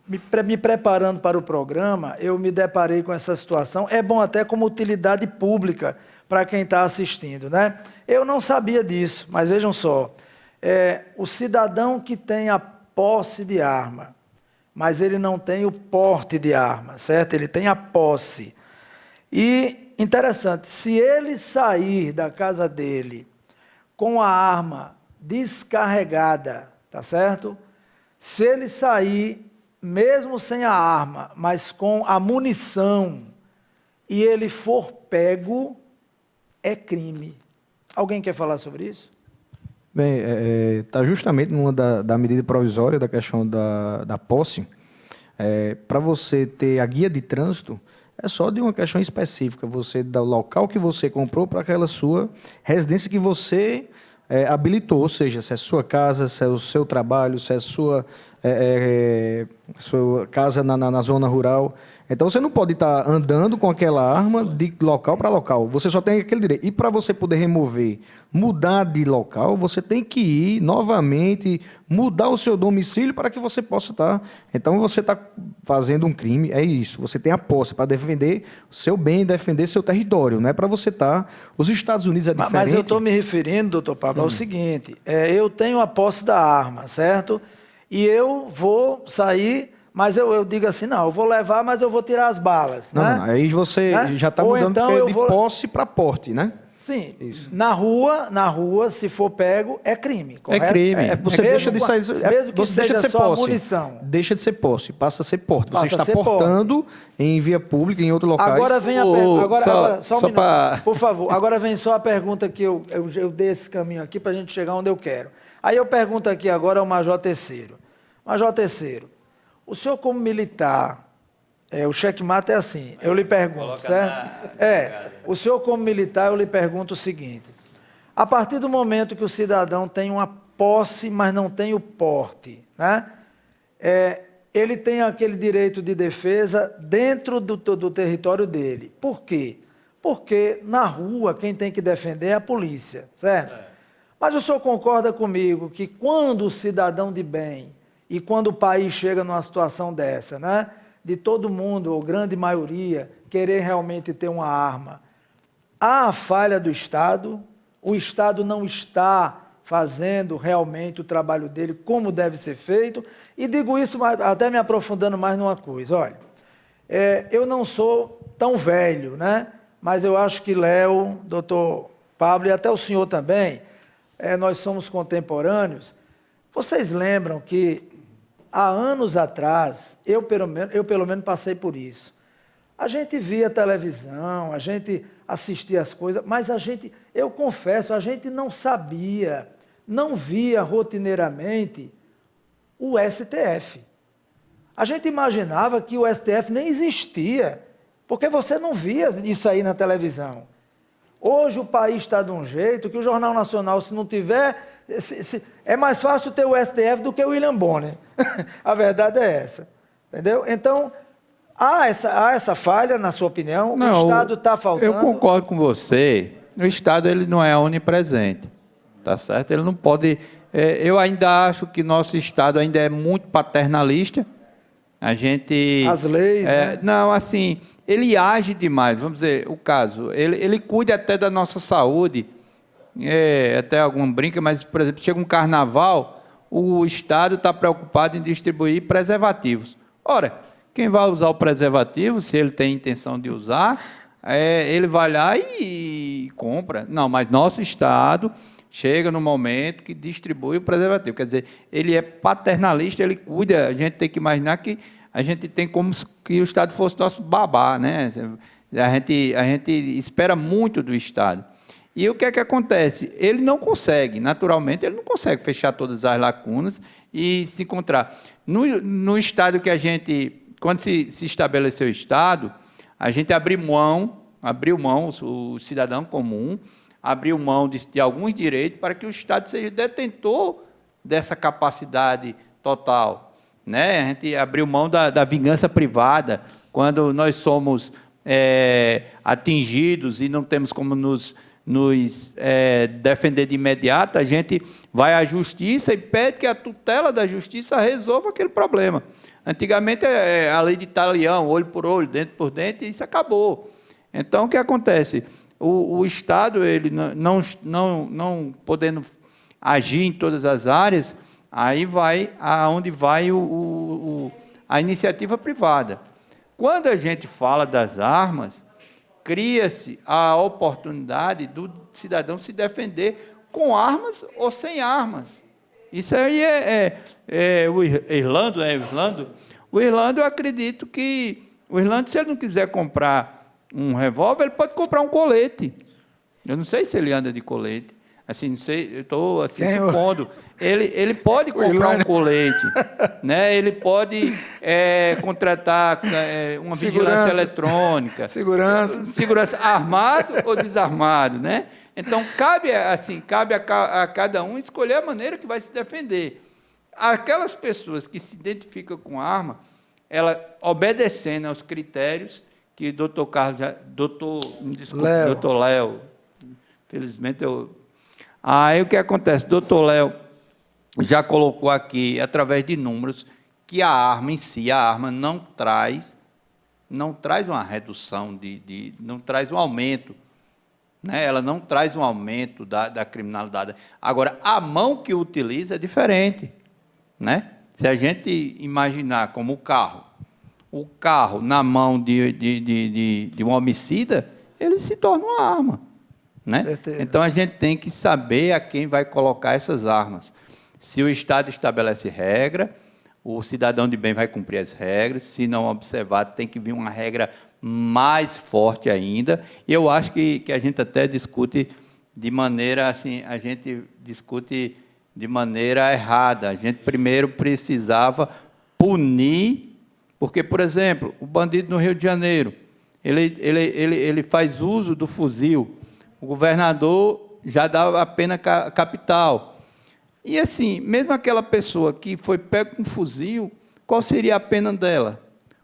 me preparando para o programa, eu me deparei com essa situação. É bom até como utilidade pública para quem está assistindo, né? Eu não sabia disso, mas vejam só. O cidadão que tem a posse de arma, mas ele não tem o porte de arma, certo? Ele tem a posse. E, interessante, se ele sair da casa dele com a arma descarregada, tá certo? Se ele sair, mesmo sem a arma, mas com a munição, e ele for pego, é crime. Alguém quer falar sobre isso? Bem, está justamente numa da medida provisória da questão da posse. Para você ter a guia de trânsito, é só de uma questão específica. Você dá o local que você comprou para aquela sua residência que você habilitou, ou seja, se é sua casa, se é o seu trabalho, se é sua casa na zona rural. Então, você não pode estar andando com aquela arma de local para local. Você só tem aquele direito. E para você poder remover, mudar de local, você tem que ir novamente, mudar o seu domicílio para que você possa estar... Então, você está fazendo um crime, é isso. Você tem a posse para defender o seu bem, defender seu território. Não é para você estar... Os Estados Unidos é diferente... Mas eu estou me referindo, doutor Pablo, ao seguinte. Eu tenho a posse da arma, certo? E eu vou sair... Mas eu digo assim, não, eu vou levar, mas eu vou tirar as balas. Não, né? não, aí você já está mudando então de posse para porte, né? Sim. Isso. Na rua, se for pego, é crime, correto? É crime. Você deixa de sair... Você deixa de ser posse. Munição. Deixa de ser posse, passa a ser porte. Você está portando em via pública, em outro local. Agora vem a pergunta... Só um minuto, por favor. Agora vem só a pergunta que eu dei esse caminho aqui para a gente chegar onde eu quero. Aí eu pergunto aqui agora ao Major Terceiro. Major Terceiro, o senhor como militar, o checkmate é assim, eu lhe pergunto, certo? O senhor como militar, eu lhe pergunto o seguinte, a partir do momento que o cidadão tem uma posse, mas não tem o porte, né? Ele tem aquele direito de defesa dentro do território dele. Por quê? Porque na rua quem tem que defender é a polícia, certo? Mas o senhor concorda comigo que quando o cidadão de bem e quando o país chega numa situação dessa, né, de todo mundo, ou grande maioria, querer realmente ter uma arma, há a falha do Estado o Estado não está fazendo realmente o trabalho dele como deve ser feito. E digo isso até me aprofundando mais numa coisa. Olha, eu não sou tão velho, né? Mas eu acho que Léo, doutor Pablo e até o senhor também, nós somos contemporâneos. Vocês lembram que há anos atrás, eu pelo menos passei por isso. A gente via televisão, a gente assistia as coisas, mas eu confesso, a gente não sabia, não via rotineiramente o STF. A gente imaginava que o STF nem existia, porque você não via isso aí na televisão. Hoje o país está de um jeito que o Jornal Nacional, se não tiver, é mais fácil ter o STF do que o William Bonner. A verdade é essa. Entendeu? Então, há essa falha, na sua opinião? Não, o Estado está faltando? Eu concordo com você. O Estado ele não é onipresente, tá certo? Ele não pode... eu ainda acho que nosso Estado ainda é muito paternalista. A gente... As leis, né? Não, assim, ele age demais. Vamos dizer, o caso, ele cuida até da nossa saúde. Até alguma brinca, mas, por exemplo, chega um carnaval, o Estado está preocupado em distribuir preservativos. Ora, quem vai usar o preservativo, se ele tem intenção de usar, ele vai lá e compra. Não, mas nosso Estado chega no momento que distribui o preservativo. Quer dizer, ele é paternalista, ele cuida. A gente tem que imaginar que a gente tem como que o Estado fosse nosso babá, né? A gente espera muito do Estado. E o que é que acontece? Ele não consegue, naturalmente, ele não consegue fechar todas as lacunas e se encontrar. No Estado que a gente... Quando se estabeleceu o Estado, a gente abriu mão, o cidadão comum abriu mão de alguns direitos para que o Estado seja detentor dessa capacidade total. Né? A gente abriu mão da vingança privada. Quando nós somos atingidos e não temos como nos defender de imediato, a gente vai à justiça e pede que a tutela da justiça resolva aquele problema. Antigamente, a lei de talião, olho por olho, dente por dente, e isso acabou. Então, o que acontece? O Estado, ele não podendo agir em todas as áreas, aí vai aonde vai a iniciativa privada. Quando a gente fala das armas, cria-se a oportunidade do cidadão se defender com armas ou sem armas. Isso aí o Irlando, O Irlando, eu acredito que o Irlando, se ele não quiser comprar um revólver, ele pode comprar um colete. Eu não sei se ele anda de colete. Assim, não sei, eu estou assim, supondo. Ele pode comprar um colete, né? Ele pode contratar uma vigilância eletrônica. Segurança armado ou desarmado, né? Então, cabe a cada um escolher a maneira que vai se defender. Aquelas pessoas que se identificam com arma, ela obedecendo aos critérios que o doutor Carlos, doutor Léo, felizmente Aí o que acontece? Doutor Léo já colocou aqui, através de números, que a arma em si, a arma não traz uma redução, não traz um aumento, né? Ela não traz um aumento da criminalidade. Agora, a mão que utiliza é diferente, né? Se a gente imaginar como o carro na mão de um homicida, ele se torna uma arma, né? Então, a gente tem que saber a quem vai colocar essas armas. Se o Estado estabelece regra, o cidadão de bem vai cumprir as regras. Se não observar, tem que vir uma regra mais forte ainda. E eu acho que a gente até discute de maneira assim, a gente discute de maneira errada. A gente primeiro precisava punir, porque, por exemplo, o bandido no Rio de Janeiro, ele faz uso do fuzil. O governador já dá a pena capital. E, assim, mesmo aquela pessoa que foi pega com um fuzil, qual seria a pena dela?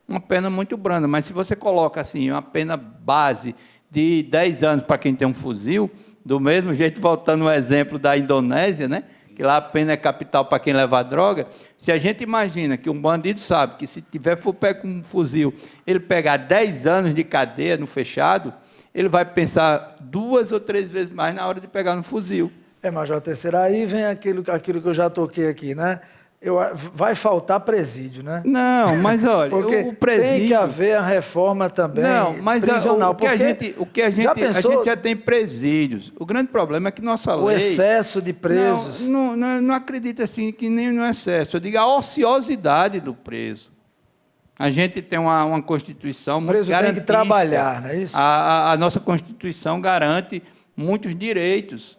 Uma pena muito branda, mas se você coloca, assim, uma pena base de 10 anos para quem tem um fuzil, do mesmo jeito, voltando ao exemplo da Indonésia, né, que lá a pena é capital para quem leva droga, se a gente imagina que um bandido sabe que se for pego com um fuzil, ele pegar 10 anos de cadeia no fechado, ele vai pensar 2 ou 3 vezes mais na hora de pegar no fuzil. Major Terceiro, aí vem aquilo que eu já toquei aqui, né? Vai faltar presídio, né? Não, mas olha, Porque o presídio... tem que haver a reforma também prisional. prisional. A gente já tem presídios. O grande problema é que nossa lei... O excesso de presos. Não acredito assim que nem no excesso. Eu digo a ociosidade do preso. A gente tem uma Constituição muito garantista. O preso tem que trabalhar, não é isso? A nossa Constituição garante muitos direitos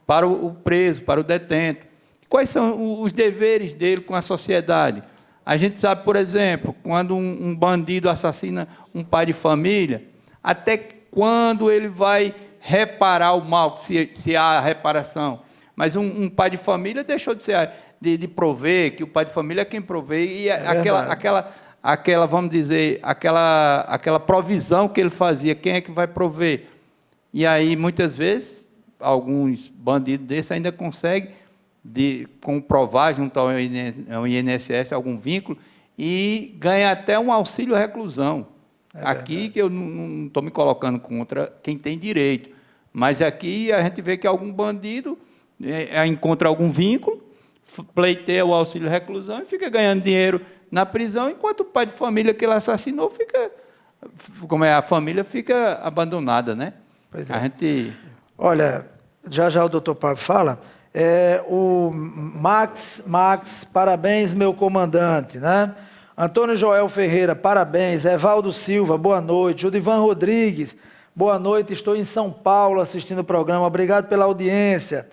para o preso, para o detento. Quais são os deveres dele com a sociedade? A gente sabe, por exemplo, quando um bandido assassina um pai de família, até quando ele vai reparar o mal, se há reparação. Mas um pai de família deixou de prover, que o pai de família é quem provê, e aquela, vamos dizer, aquela provisão que ele fazia, quem é que vai prover? E aí, muitas vezes, alguns bandidos desses ainda conseguem comprovar junto ao INSS algum vínculo e ganha até um auxílio reclusão. Aqui, que eu não estou me colocando contra quem tem direito, mas aqui a gente vê que algum bandido encontra algum vínculo, pleiteia o auxílio reclusão e fica ganhando dinheiro na prisão, enquanto o pai de família que ele assassinou a família fica abandonada, né? Pois é. A gente... Olha, já o doutor Pablo fala... o Max, parabéns, meu comandante, né? Antônio Joel Ferreira, parabéns. Evaldo Silva, boa noite. Judivan Rodrigues, boa noite. Estou em São Paulo assistindo o programa. Obrigado pela audiência.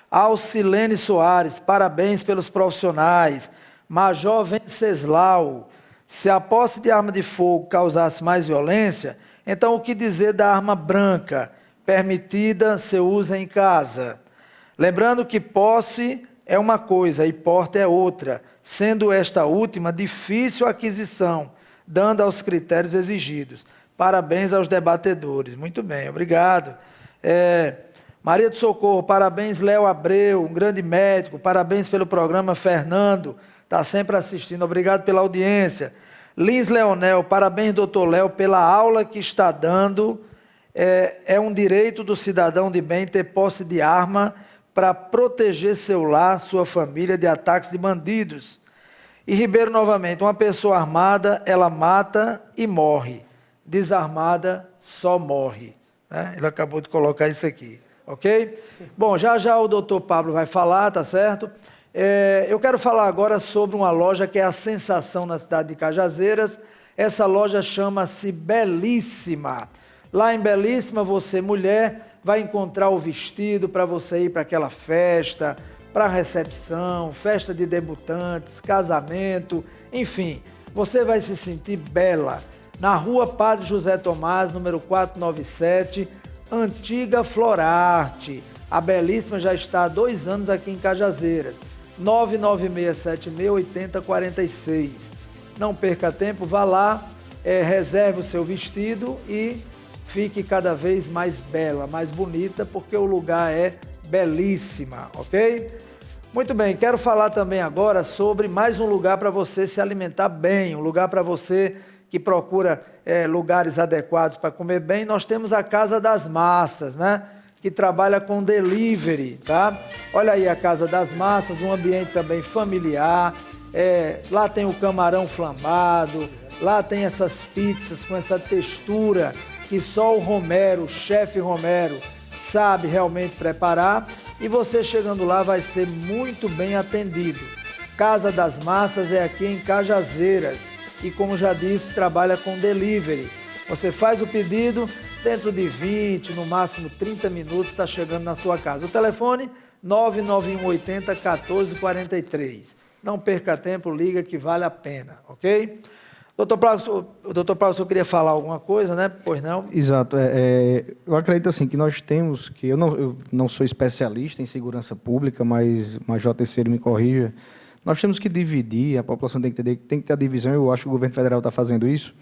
Alcilene Soares, parabéns pelos profissionais. Major Venceslau, se a posse de arma de fogo causasse mais violência, então o que dizer da arma branca, permitida seu uso em casa? Lembrando que posse é uma coisa e porte é outra, sendo esta última difícil aquisição, dando aos critérios exigidos. Parabéns aos debatedores. Muito bem, obrigado. Maria do Socorro, parabéns, Léo Abreu, um grande médico, parabéns pelo programa, Fernando, está sempre assistindo, obrigado pela audiência. Lins Leonel, parabéns, doutor Léo, pela aula que está dando. É um direito do cidadão de bem ter posse de arma para proteger seu lar, sua família de ataques de bandidos. E Ribeiro, novamente, uma pessoa armada, ela mata e morre. Desarmada, só morre. Né? Ele acabou de colocar isso aqui, ok? Bom, já o doutor Pablo vai falar, tá certo? Eu quero falar agora sobre uma loja que é a sensação na cidade de Cajazeiras. Essa loja chama-se Belíssima. Lá em Belíssima, você, mulher, vai encontrar o vestido para você ir para aquela festa, para recepção, festa de debutantes, casamento, enfim, você vai se sentir bela. Na rua Padre José Tomás, número 497, Antiga Florarte. A Belíssima já está há 2 anos aqui em Cajazeiras. 996768046. Não perca tempo, vá lá, reserve o seu vestido e fique cada vez mais bela, mais bonita, porque o lugar é belíssima, ok? Muito bem, quero falar também agora sobre mais um lugar para você se alimentar bem, um lugar para você que procura lugares adequados para comer bem. Nós temos a Casa das Massas, né? Que trabalha com delivery, tá? Olha aí a Casa das Massas, um ambiente também familiar. Lá tem o camarão flambado, lá tem essas pizzas com essa textura que só o Romero, o chefe Romero, sabe realmente preparar, e você chegando lá vai ser muito bem atendido. Casa das Massas é aqui em Cajazeiras e, como já disse, trabalha com delivery. Você faz o pedido, dentro de 20, no máximo 30 minutos, está chegando na sua casa. O telefone 99180-1443. Não perca tempo, liga que vale a pena, ok? Doutor Paulo, o senhor queria falar alguma coisa, né? Pois não? Exato. Eu acredito assim que nós temos que... Eu não sou especialista em segurança pública, mas o Major Terceiro me corrija. Nós temos que dividir, a população tem que entender que tem que ter a divisão, eu acho que o governo federal está fazendo isso,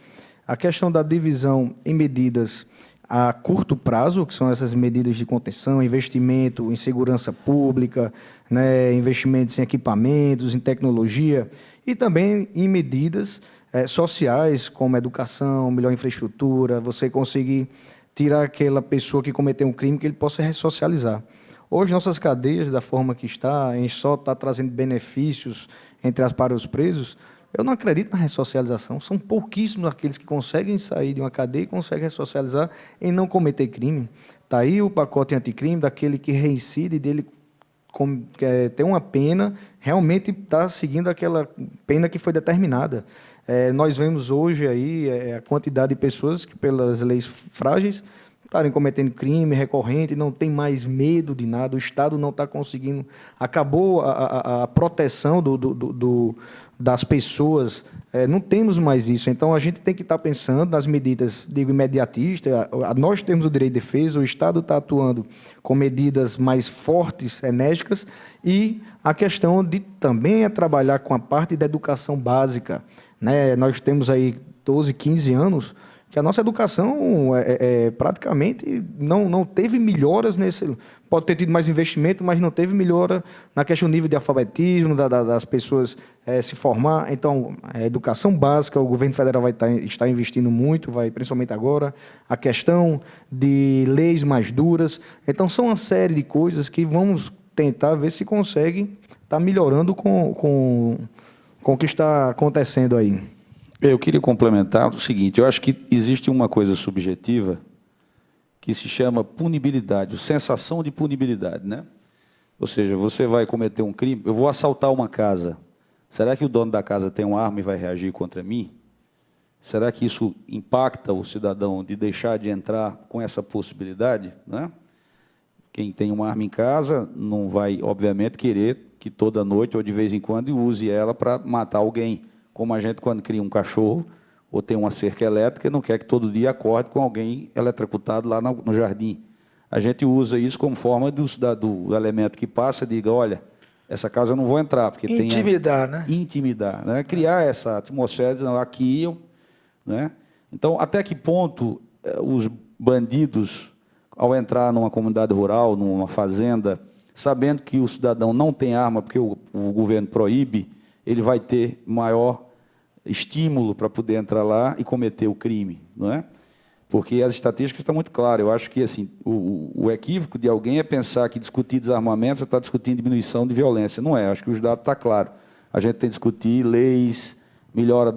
a questão da divisão em medidas a curto prazo, que são essas medidas de contenção, investimento em segurança pública, né, investimentos em equipamentos, em tecnologia, e também em medidas sociais, como educação, melhor infraestrutura, você conseguir tirar aquela pessoa que cometeu um crime, que ele possa ressocializar. Hoje, nossas cadeias, da forma que está, em só está trazendo benefícios para os presos, eu não acredito na ressocialização. São pouquíssimos aqueles que conseguem sair de uma cadeia e conseguem ressocializar em não cometer crime. Está aí o pacote anticrime, daquele que reincide, dele ter uma pena, realmente está seguindo aquela pena que foi determinada. Nós vemos hoje aí a quantidade de pessoas que, pelas leis frágeis, estarem cometendo crime recorrente, não tem mais medo de nada, o Estado não está conseguindo, acabou a proteção das pessoas, não temos mais isso. Então, a gente tem que estar pensando nas medidas, digo, imediatistas. Nós temos o direito de defesa, o Estado está atuando com medidas mais fortes, enérgicas, e a questão de também trabalhar com a parte da educação básica, né? Nós temos aí 12, 15 anos que a nossa educação praticamente não teve melhoras nesse... Pode ter tido mais investimento, mas não teve melhora na questão do nível de alfabetismo, das pessoas se formar. Então, a educação básica, o governo federal vai estar investindo muito, principalmente agora, a questão de leis mais duras. Então, são uma série de coisas que vamos tentar ver se consegue estar melhorando com o que está acontecendo aí. Eu queria complementar o seguinte: eu acho que existe uma coisa subjetiva que se chama punibilidade, sensação de punibilidade, né? Ou seja, você vai cometer um crime, eu vou assaltar uma casa. Será que o dono da casa tem uma arma e vai reagir contra mim? Será que isso impacta o cidadão de deixar de entrar com essa possibilidade, né? Quem tem uma arma em casa não vai, obviamente, querer que toda noite ou de vez em quando use ela para matar alguém. Como a gente, quando cria um cachorro ou tem uma cerca elétrica, não quer que todo dia acorde com alguém eletrocutado lá no jardim. A gente usa isso como forma do elemento que passa, diga, olha, essa casa eu não vou entrar, porque intimidar, né? Intimidar, né? Criar essa atmosfera de, não, aqui eu... Né? Então, até que ponto os bandidos, ao entrar numa comunidade rural, numa fazenda, sabendo que o cidadão não tem arma, porque o governo proíbe, ele vai ter maior estímulo para poder entrar lá e cometer o crime, não é? Porque as estatísticas estão muito claras. Eu acho que assim, o equívoco de alguém é pensar que discutir desarmamento você está discutindo diminuição de violência. Não é, acho que os dados estão claros. A gente tem que discutir leis, melhora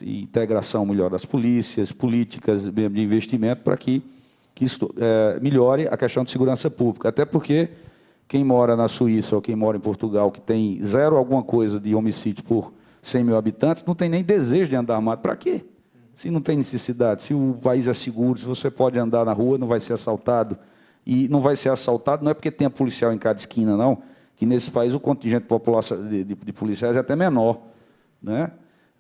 integração melhor das polícias, políticas de investimento para que isso melhore a questão de segurança pública. Até porque quem mora na Suíça ou quem mora em Portugal, que tem zero alguma coisa de homicídio por 100 mil habitantes, não tem nem desejo de andar armado. Para quê? Se não tem necessidade, se o país é seguro, se você pode andar na rua, não vai ser assaltado. E não vai ser assaltado não é porque tem policial em cada esquina, não, que nesse país o contingente de população de policiais é até menor, né?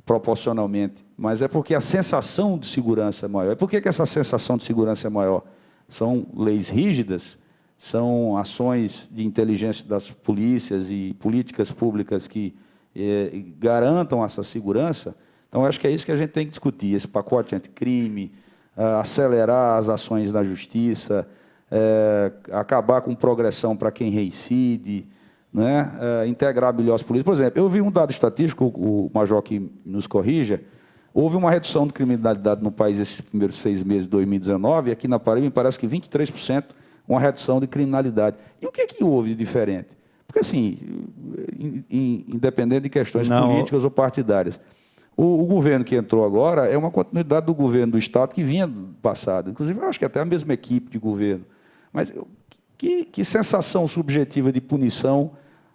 Proporcionalmente. Mas é porque a sensação de segurança é maior. E por que essa sensação de segurança é maior? São leis rígidas, são ações de inteligência das polícias e políticas públicas que garantam essa segurança. Então, eu acho que é isso que a gente tem que discutir, esse pacote anticrime, acelerar as ações da justiça, acabar com progressão para quem reincide, né? Integrar melhor as polícias. Por exemplo, eu vi um dado estatístico, o Major que nos corrija, houve uma redução de criminalidade no país esses primeiros 6 meses de 2019, e aqui na Paraíba me parece que 23%, uma redução de criminalidade. E o que é que houve de diferente? Porque, assim, independente de questões políticas ou partidárias, o governo que entrou agora é uma continuidade do governo do Estado que vinha do passado. Inclusive, eu acho que até a mesma equipe de governo. Mas que sensação subjetiva de punição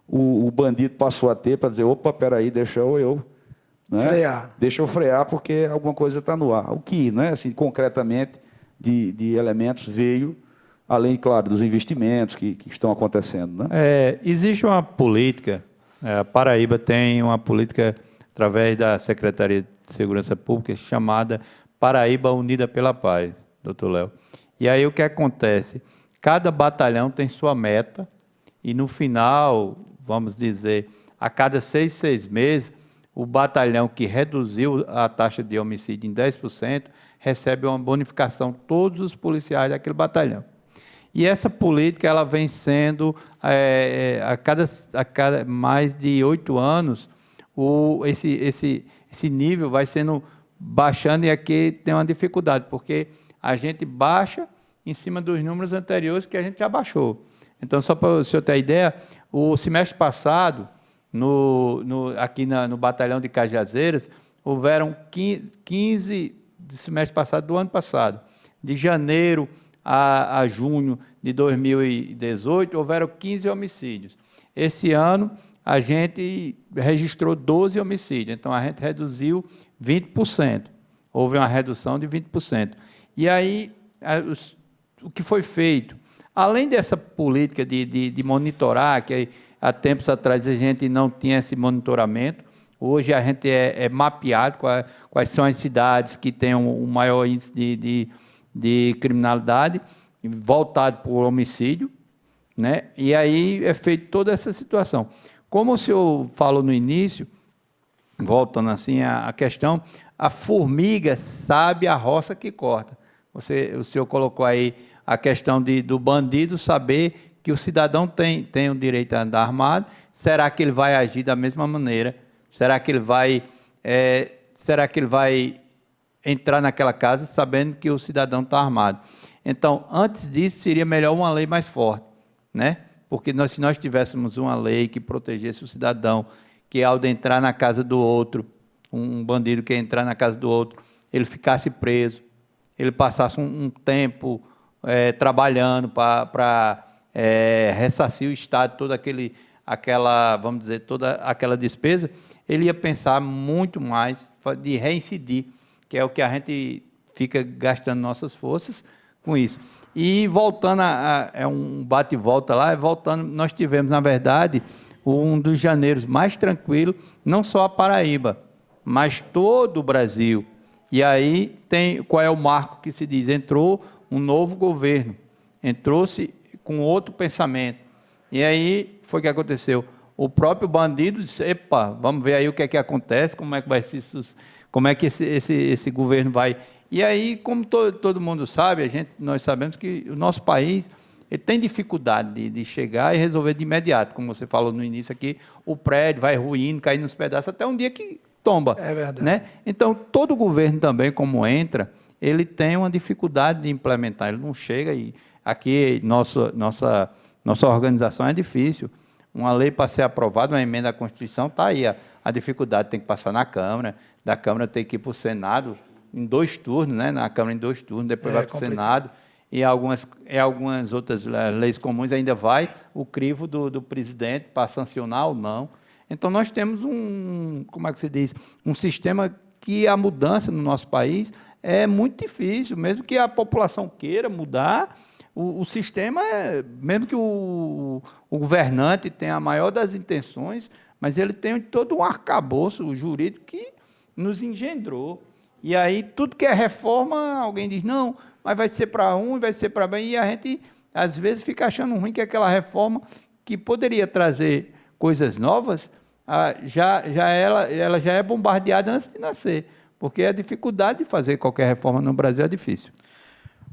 o bandido passou a ter para dizer, opa, peraí, deixa eu né? Frear. Deixa eu frear porque alguma coisa está no ar. O que, né, assim, concretamente, de elementos veio, além, claro, dos investimentos que estão acontecendo, né? Existe uma política, a Paraíba tem uma política através da Secretaria de Segurança Pública chamada Paraíba Unida pela Paz, doutor Léo. E aí o que acontece? Cada batalhão tem sua meta e no final, vamos dizer, a cada 6 meses, o batalhão que reduziu a taxa de homicídio em 10% recebe uma bonificação, todos os policiais daquele batalhão. E essa política ela vem sendo, a cada mais de 8 anos, esse nível vai sendo baixando, e aqui tem uma dificuldade, porque a gente baixa em cima dos números anteriores que a gente já baixou. Então, só para o senhor ter ideia, o semestre passado, aqui no batalhão de Cajazeiras, houveram 15 de semestre passado do ano passado. De janeiro a junho de 2018, houveram 15 homicídios. Esse ano, a gente registrou 12 homicídios, então a gente reduziu 20%. Houve uma redução de 20%. E aí, o que foi feito? Além dessa política de monitorar, que há tempos atrás a gente não tinha esse monitoramento, hoje a gente é mapeado quais são as cidades que têm um maior índice de criminalidade, voltado por homicídio, né? E aí é feita toda essa situação. Como o senhor falou no início, voltando assim a questão, a formiga sabe a roça que corta. O senhor colocou aí a questão do bandido saber que o cidadão tem o direito a andar armado. Será que ele vai agir da mesma maneira? Será que ele vai entrar naquela casa sabendo que o cidadão está armado? Então, antes disso, seria melhor uma lei mais forte, né? Porque se nós tivéssemos uma lei que protegesse o cidadão, que ao entrar na casa do outro, um bandido que entrar na casa do outro, ele ficasse preso, ele passasse um tempo trabalhando para ressarcir o Estado, toda aquela despesa, ele ia pensar muito mais de reincidir, que é o que a gente fica gastando nossas forças com isso. E voltando um bate e volta lá, nós tivemos, na verdade, um dos janeiros mais tranquilos, não só a Paraíba, mas todo o Brasil. E aí qual é o marco que se diz? Entrou um novo governo, entrou-se com outro pensamento. E aí foi o que aconteceu. O próprio bandido disse, epa, vamos ver aí o que é que acontece, como é que esse governo vai. E aí, como todo mundo sabe, nós sabemos que o nosso país ele tem dificuldade de chegar e resolver de imediato. Como você falou no início aqui, o prédio vai ruindo, caindo nos pedaços, até um dia que tomba. É verdade. Né? Então, todo governo também, como entra, ele tem uma dificuldade de implementar. Ele não chega e aqui nossa organização é difícil. Uma lei para ser aprovada, uma emenda à Constituição, está aí. A dificuldade tem que passar na Câmara, da Câmara tem que ir para o Senado em 2 turnos, né? Na Câmara em 2 turnos, depois vai para o Senado, e algumas outras leis comuns ainda vai o crivo do presidente para sancionar ou não. Então, nós temos um sistema que a mudança no nosso país é muito difícil, mesmo que a população queira mudar, o sistema, mesmo que o governante tenha a maior das intenções, mas ele tem todo um arcabouço jurídico que nos engendrou. E aí, tudo que é reforma, alguém diz, não, mas vai ser para um, vai ser para bem, e a gente, às vezes, fica achando ruim que aquela reforma que poderia trazer coisas novas, ela já é bombardeada antes de nascer, porque a dificuldade de fazer qualquer reforma no Brasil é difícil.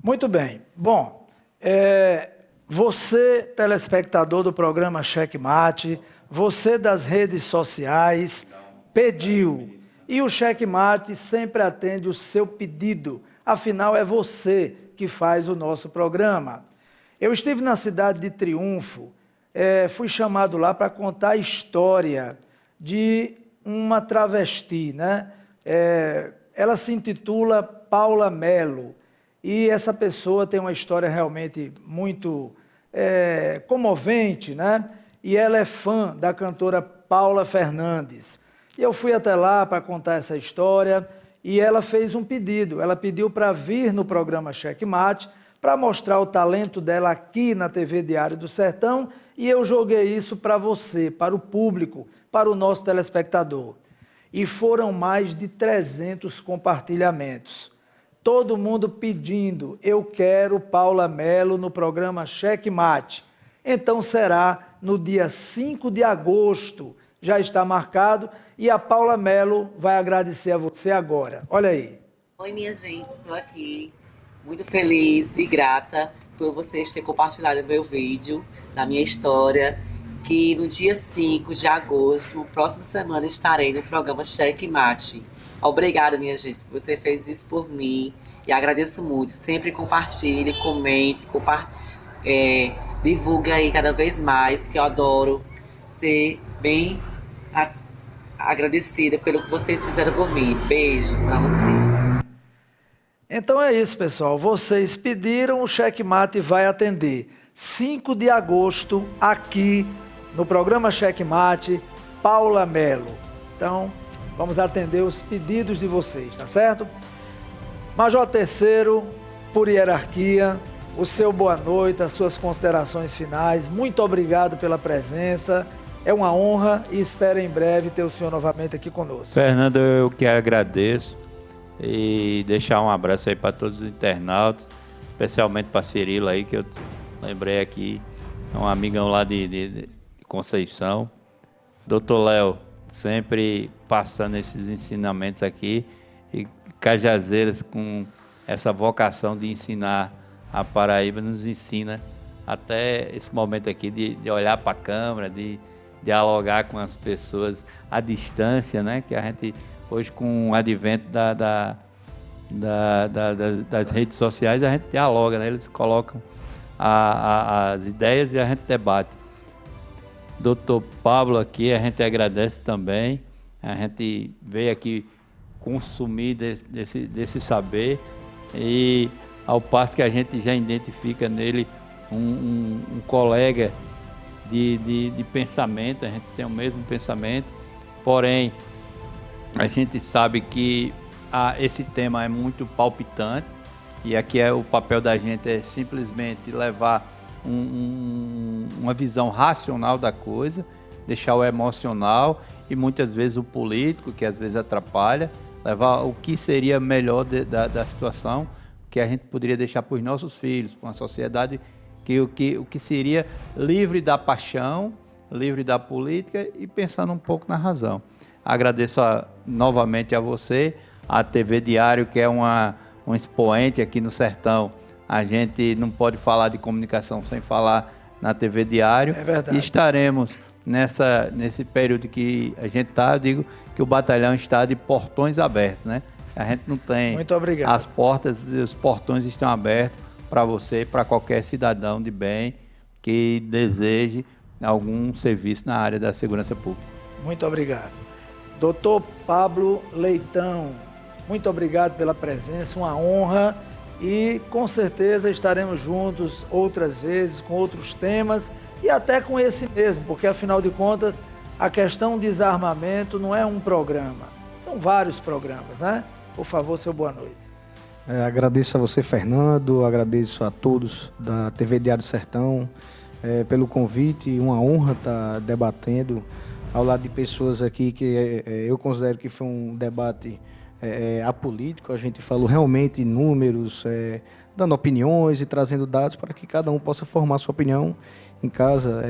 Muito bem. Bom, você, telespectador do programa Cheque Mate, você das redes sociais, pediu. E o Cheque Mate sempre atende o seu pedido. Afinal, é você que faz o nosso programa. Eu estive na cidade de Triunfo, fui chamado lá para contar a história de uma travesti, né? Ela se intitula Paula Melo. E essa pessoa tem uma história realmente muito comovente, né? E ela é fã da cantora Paula Fernandes. E eu fui até lá para contar essa história e ela fez um pedido. Ela pediu para vir no programa Cheque Mate para mostrar o talento dela aqui na TV Diário do Sertão e eu joguei isso para você, para o público, para o nosso telespectador. E foram mais de 300 compartilhamentos. Todo mundo pedindo, eu quero Paula Melo no programa Cheque Mate. Então será no dia 5 de agosto, já está marcado, e a Paula Melo vai agradecer a você agora. Olha aí. Oi, minha gente, estou aqui muito feliz e grata por vocês terem compartilhado o meu vídeo, da minha história, que no dia 5 de agosto, próxima semana, estarei no programa Cheque Mate. Obrigada, minha gente, que você fez isso por mim. E agradeço muito. Sempre compartilhe, comente, divulgue aí cada vez mais, que eu adoro ser bem agradecida pelo que vocês fizeram por mim. Beijo pra vocês. Então é isso, pessoal. Vocês pediram, o Checkmate vai atender. 5 de agosto, aqui no programa Checkmate, Paula Melo. Então, vamos atender os pedidos de vocês, tá certo? Major Terceiro, por hierarquia, o seu boa noite, as suas considerações finais. Muito obrigado pela presença. É uma honra e espero em breve ter o senhor novamente aqui conosco. Fernando, eu que agradeço e deixar um abraço aí para todos os internautas, especialmente para Cirilo aí, que eu lembrei aqui, é um amigão lá de Conceição. Doutor Léo, sempre passando esses ensinamentos aqui, e Cajazeiras com essa vocação de ensinar a Paraíba, nos ensina até esse momento aqui de olhar para a câmera, de dialogar com as pessoas à distância, né? Que a gente, hoje com o advento das redes sociais, a gente dialoga, né? Eles colocam as ideias e a gente debate. Doutor Pablo aqui, a gente agradece também, a gente veio aqui consumir desse saber, e ao passo que a gente já identifica nele um colega de pensamento, a gente tem o mesmo pensamento, porém a gente sabe que esse tema é muito palpitante, e aqui o papel da gente é simplesmente levar uma visão racional da coisa, deixar o emocional e muitas vezes o político, que às vezes atrapalha, levar o que seria melhor da situação, que a gente poderia deixar para os nossos filhos, para uma sociedade o que seria livre da paixão, livre da política e pensando um pouco na razão. Agradeço novamente a você, a TV Diário, que é um expoente aqui no Sertão. A gente não pode falar de comunicação sem falar na TV Diário. É verdade. E estaremos nesse período que a gente está, eu digo que o batalhão está de portões abertos, né? A gente não tem... Muito obrigado. As portas e os portões estão abertos para você, para qualquer cidadão de bem que deseje algum serviço na área da segurança pública. Muito obrigado. Doutor Pablo Leitão, muito obrigado pela presença, uma honra, e com certeza estaremos juntos outras vezes com outros temas e até com esse mesmo, porque afinal de contas a questão desarmamento não é um programa, são vários programas, né? Por favor, seu boa noite. Agradeço a você, Fernando, agradeço a todos da TV Diário Sertão pelo convite, uma honra estar debatendo ao lado de pessoas aqui que eu considero que foi um debate apolítico. A gente falou realmente números, dando opiniões e trazendo dados para que cada um possa formar sua opinião em casa.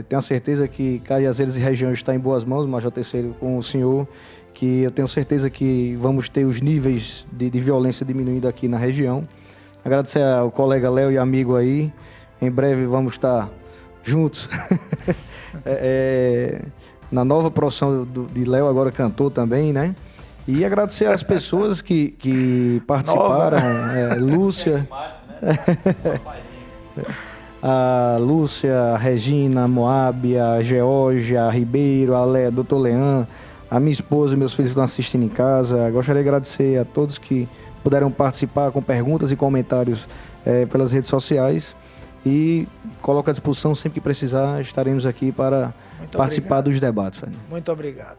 Tenho a certeza que Cajazeiras e região está em boas mãos, Major Terceiro, com o senhor, que eu tenho certeza que vamos ter os níveis de violência diminuindo aqui na região. Agradecer ao colega Léo e amigo aí. Em breve vamos estar juntos. Na nova profissão de Léo, agora cantor também, né? E agradecer às pessoas que participaram. Lúcia. A Lúcia, a Regina, a Moab, a Geórgia, a Ribeiro, a doutor Leão, a minha esposa e meus filhos que estão assistindo em casa. Gostaria de agradecer a todos que puderam participar com perguntas e comentários pelas redes sociais. E coloco à disposição sempre que precisar, estaremos aqui para participar dos debates. Muito obrigado.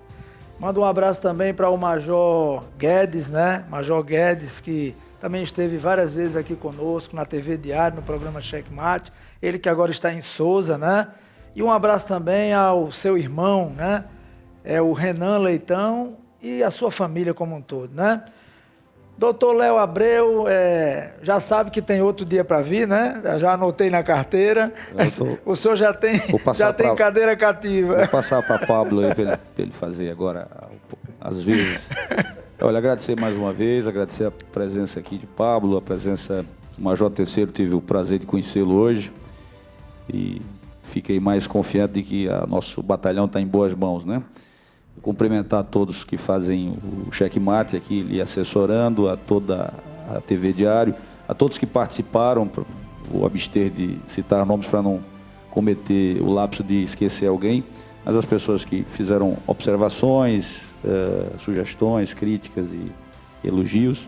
Manda um abraço também para o Major Guedes, né? Major Guedes, que também esteve várias vezes aqui conosco na TV Diário, no programa Checkmate. Ele que agora está em Souza, né? E um abraço também ao seu irmão, né? O Renan Leitão e a sua família como um todo, né? Doutor Léo Abreu, já sabe que tem outro dia para vir, né? Já anotei na carteira. O senhor já tem cadeira cativa. Vou passar para Pablo para ele fazer agora às vezes. Olha, agradecer mais uma vez, agradecer a presença aqui de Pablo, a presença do Major Terceiro, tive o prazer de conhecê-lo hoje. E fiquei mais confiante de que nosso batalhão está em boas mãos, né? Cumprimentar a todos que fazem o Checkmate aqui, lhe assessorando, a toda à TV Diário, a todos que participaram, vou abster de citar nomes para não cometer o lapso de esquecer alguém, mas as pessoas que fizeram observações, sugestões, críticas e elogios.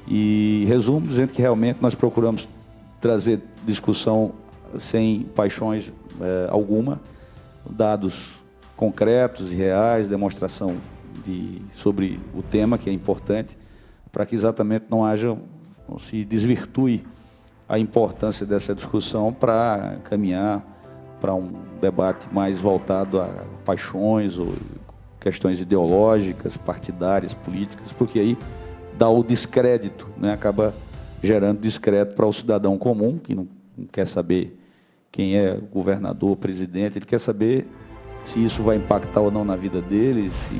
E resumo dizendo que realmente nós procuramos trazer discussão sem paixões alguma, dados concretos e reais, demonstração sobre o tema, que é importante, para que exatamente não se desvirtue a importância dessa discussão para caminhar para um debate mais voltado a paixões ou questões ideológicas, partidárias, políticas, porque aí dá o descrédito, né? Acaba gerando descrédito para o cidadão comum, que não quer saber quem é governador, presidente, ele quer saber se isso vai impactar ou não na vida dele, se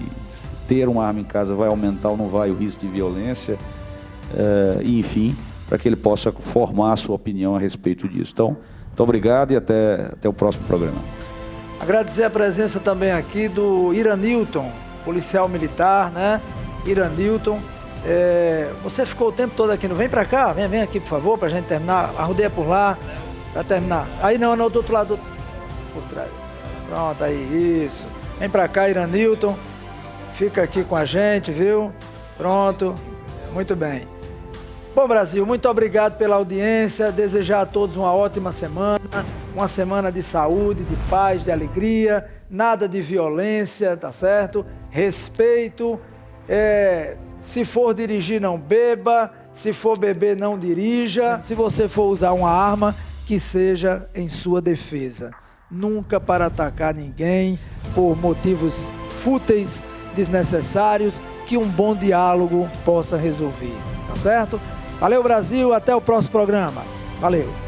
ter uma arma em casa vai aumentar ou não vai o risco de violência, e, enfim, para que ele possa formar a sua opinião a respeito disso. Então, muito obrigado e até o próximo programa. Agradecer a presença também aqui do Iranilton, policial militar, né? Iranilton. Você ficou o tempo todo aqui, não vem para cá? Vem aqui, por favor, para a gente terminar. Arrudeia por lá, para terminar. Aí não, do outro lado, por trás. Pronto, aí, isso. Vem para cá, Iranilton. Fica aqui com a gente, viu? Pronto, muito bem. Bom, Brasil, muito obrigado pela audiência. Desejar a todos uma ótima semana. Uma semana de saúde, de paz, de alegria. Nada de violência, tá certo? Respeito. Se for dirigir, não beba. Se for beber, não dirija. Se você for usar uma arma, que seja em sua defesa. Nunca para atacar ninguém por motivos fúteis, desnecessários, que um bom diálogo possa resolver. Tá certo? Valeu, Brasil. Até o próximo programa. Valeu.